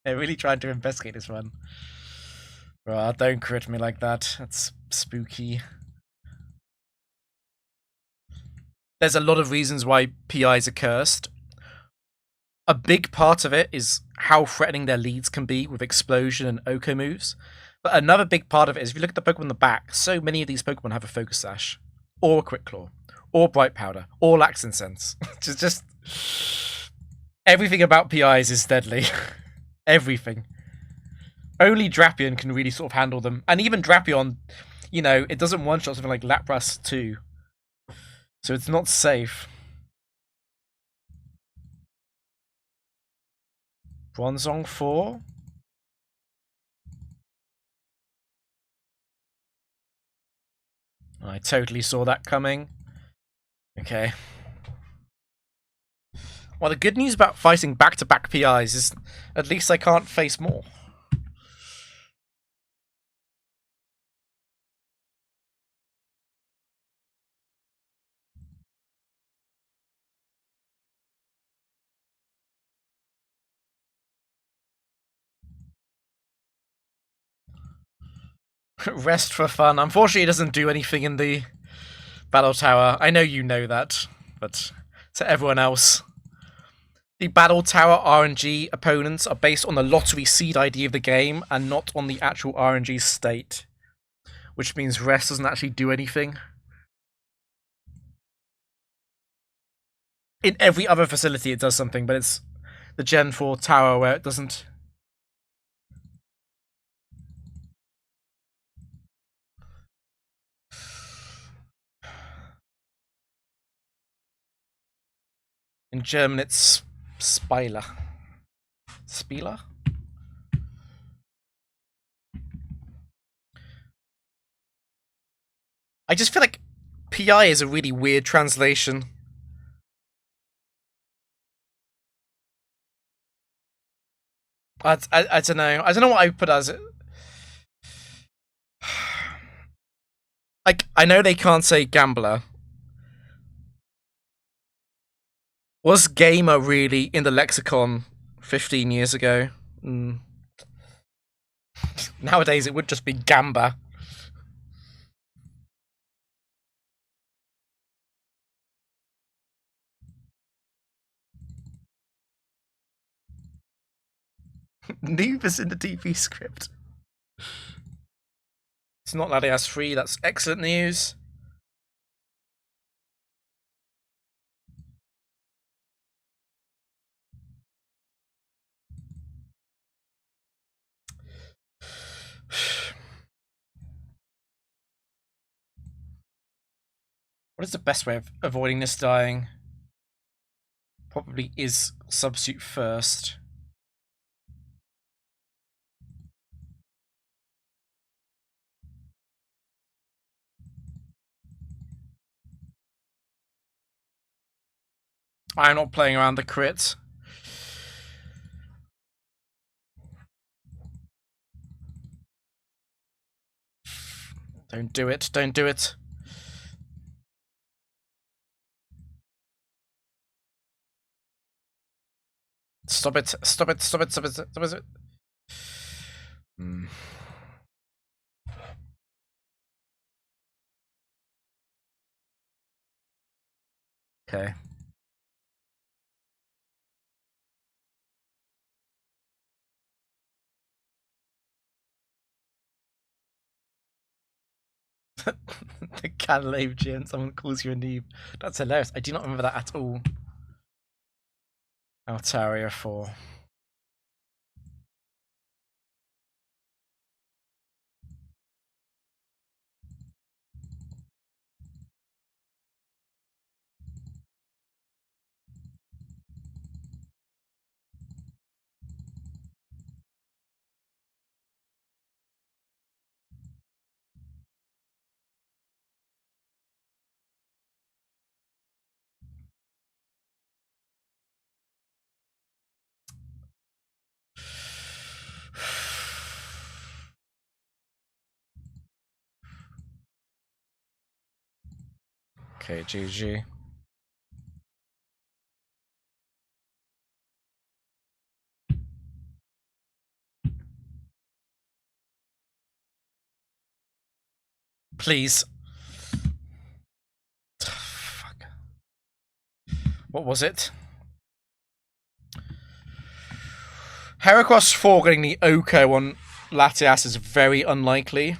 [SPEAKER 1] I really tried to investigate this one. Oh, don't crit me like that. That's spooky. There's a lot of reasons why PIs are cursed. A big part of it is how threatening their leads can be with Explosion and Oko moves. But another big part of it is if you look at the Pokemon in the back, so many of these Pokemon have a Focus Sash, or a Quick Claw, or Bright Powder, or Laxing Sense. just everything about PIs is deadly. Everything. Only Drapion can really sort of handle them. And even Drapion, you know, it doesn't one-shot something like Lapras 2. So it's not safe. Bronzong 4? I totally saw that coming. Okay. Well, the good news about fighting back-to-back PIs is at least I can't face more. Rest for fun. Unfortunately, it doesn't do anything in the Battle Tower. I know you know that, but to everyone else. The Battle Tower RNG opponents are based on the lottery seed ID of the game and not on the actual RNG state. Which means Rest doesn't actually do anything. In every other facility it does something, but it's the Gen 4 Tower where it doesn't. In German it's Spieler. Spieler? I just feel like PI is a really weird translation. I don't know. I don't know what I put as it. Like, I know they can't say gambler. Was gamer really in the lexicon 15 years ago? Nowadays it would just be gamba. Noob's in the DP script. It's not Latias 3, that's excellent news. What is the best way of avoiding this dying? Probably is substitute first. I'm not playing around the crit. Don't do it, don't do it. Stop it, stop it, stop it, stop it, stop it. Hmm. Okay. The cantilever gym, someone calls you a noob. That's hilarious. I do not remember that at all. Altaria 4. Okay, GG. Please. Fuck. What was it? Heracross 4 getting the Oko on Latias is very unlikely.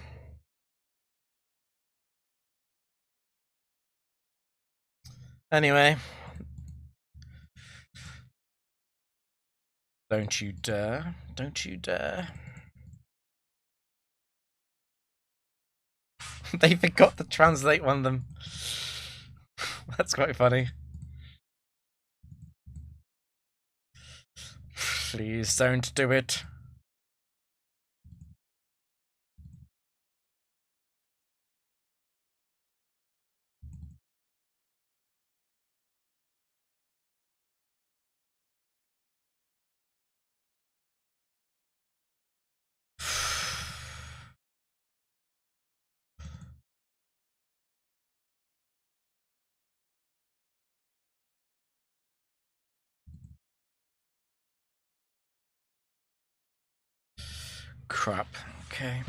[SPEAKER 1] Anyway. Don't you dare. Don't you dare. They forgot to translate one of them. That's quite funny. Please don't do it. Crap. Okay.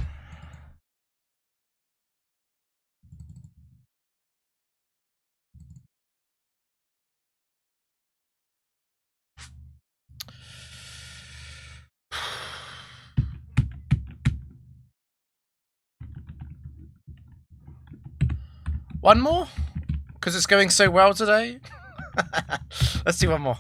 [SPEAKER 1] One more? Because it's going so well today? Let's do one more.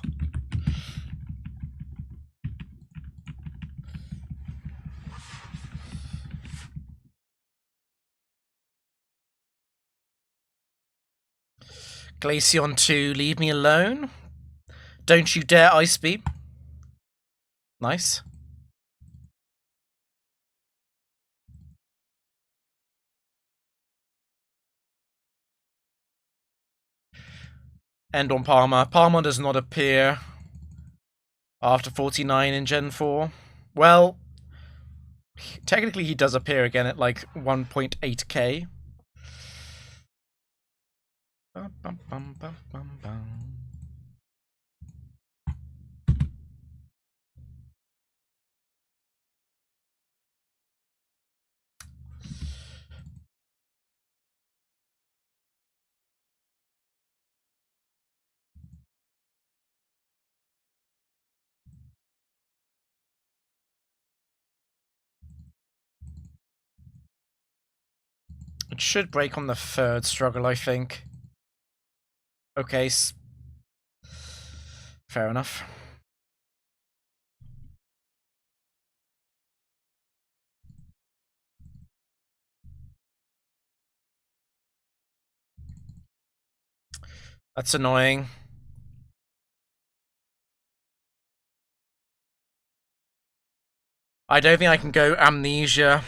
[SPEAKER 1] Glaceon 2, leave me alone. Don't you dare Ice Beam. Nice. End on Palmer. Palmer does not appear after 49 in Gen 4. Well, technically he does appear again at like 1.8k. It should break on the third struggle, I think. Okay. Fair enough. That's annoying. I don't think I can go Amnesia.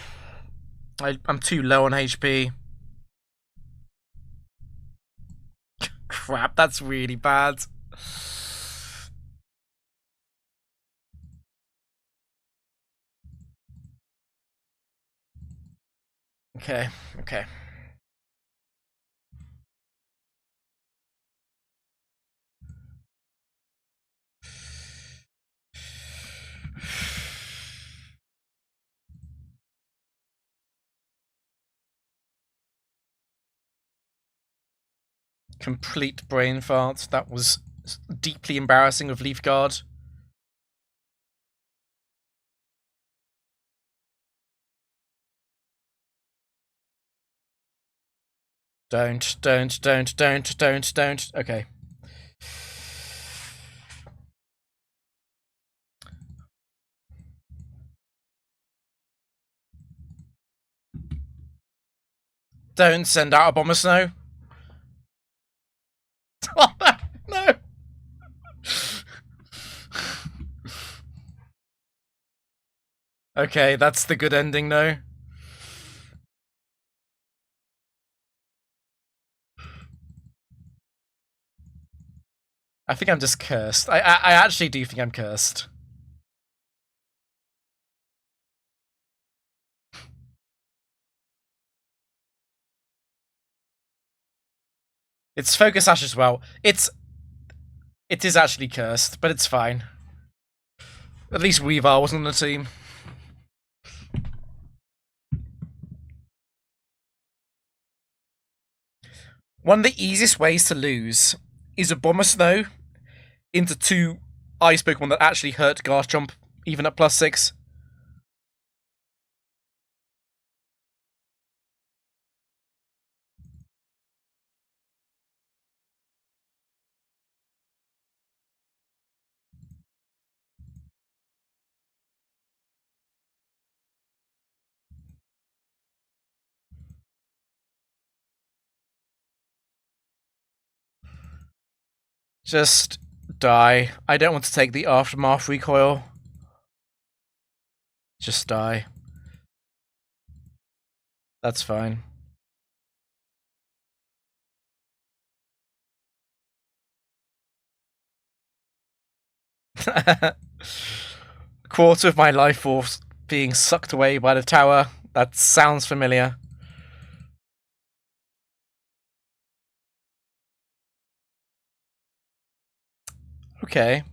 [SPEAKER 1] I'm too low on HP. Crap, that's really bad. Okay, okay. Complete brain fart. That was deeply embarrassing of Leaf Guard. Don't. Okay. Don't send out a Bomber Snow. Oh, no. Okay, that's the good ending, though. I think I'm just cursed. I actually do think I'm cursed. It's Focus Sash as well. It is actually cursed, but it's fine. At least Weaver wasn't on the team. One of the easiest ways to lose is a Bomber Snow into 2 Ice Pokemon that actually hurt Garchomp, even at +6. Just die. I don't want to take the Aftermath recoil. Just die. That's fine. Quarter of my life force being sucked away by the tower. That sounds familiar. Okay.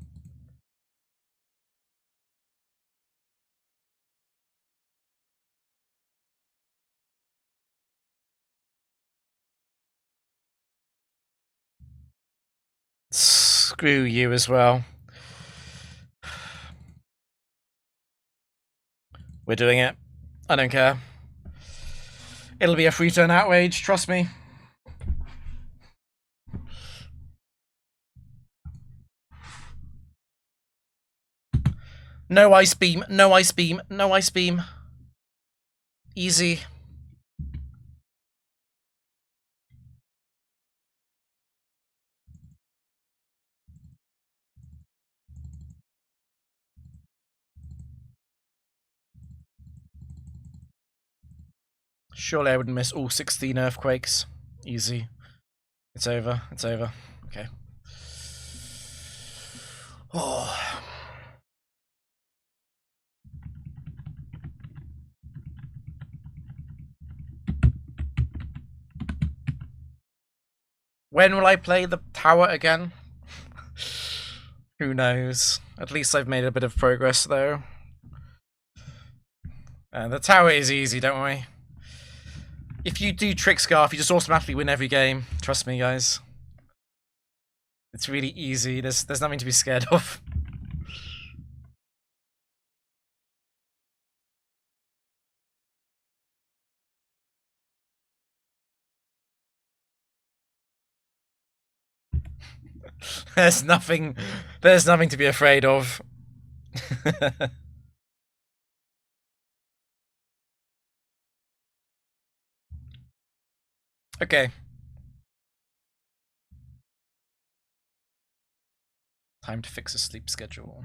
[SPEAKER 1] Screw you as well. We're doing it. I don't care. It'll be a free turn outrage, trust me. No Ice Beam, no Ice Beam, no Ice Beam. Easy. Surely I wouldn't miss all 16 Earthquakes. Easy. It's over. It's over. Okay. Oh. When will I play the tower again? Who knows? At least I've made a bit of progress, though. The tower is easy, don't worry. If you do Trick Scarf, you just automatically win every game. Trust me, guys. It's really easy. There's nothing to be scared of. There's nothing to be afraid of. Okay. Time to fix a sleep schedule.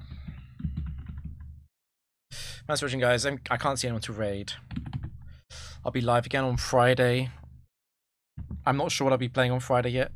[SPEAKER 1] Thanks for watching, guys. I can't see anyone to raid. I'll be live again on Friday. I'm not sure what I'll be playing on Friday yet.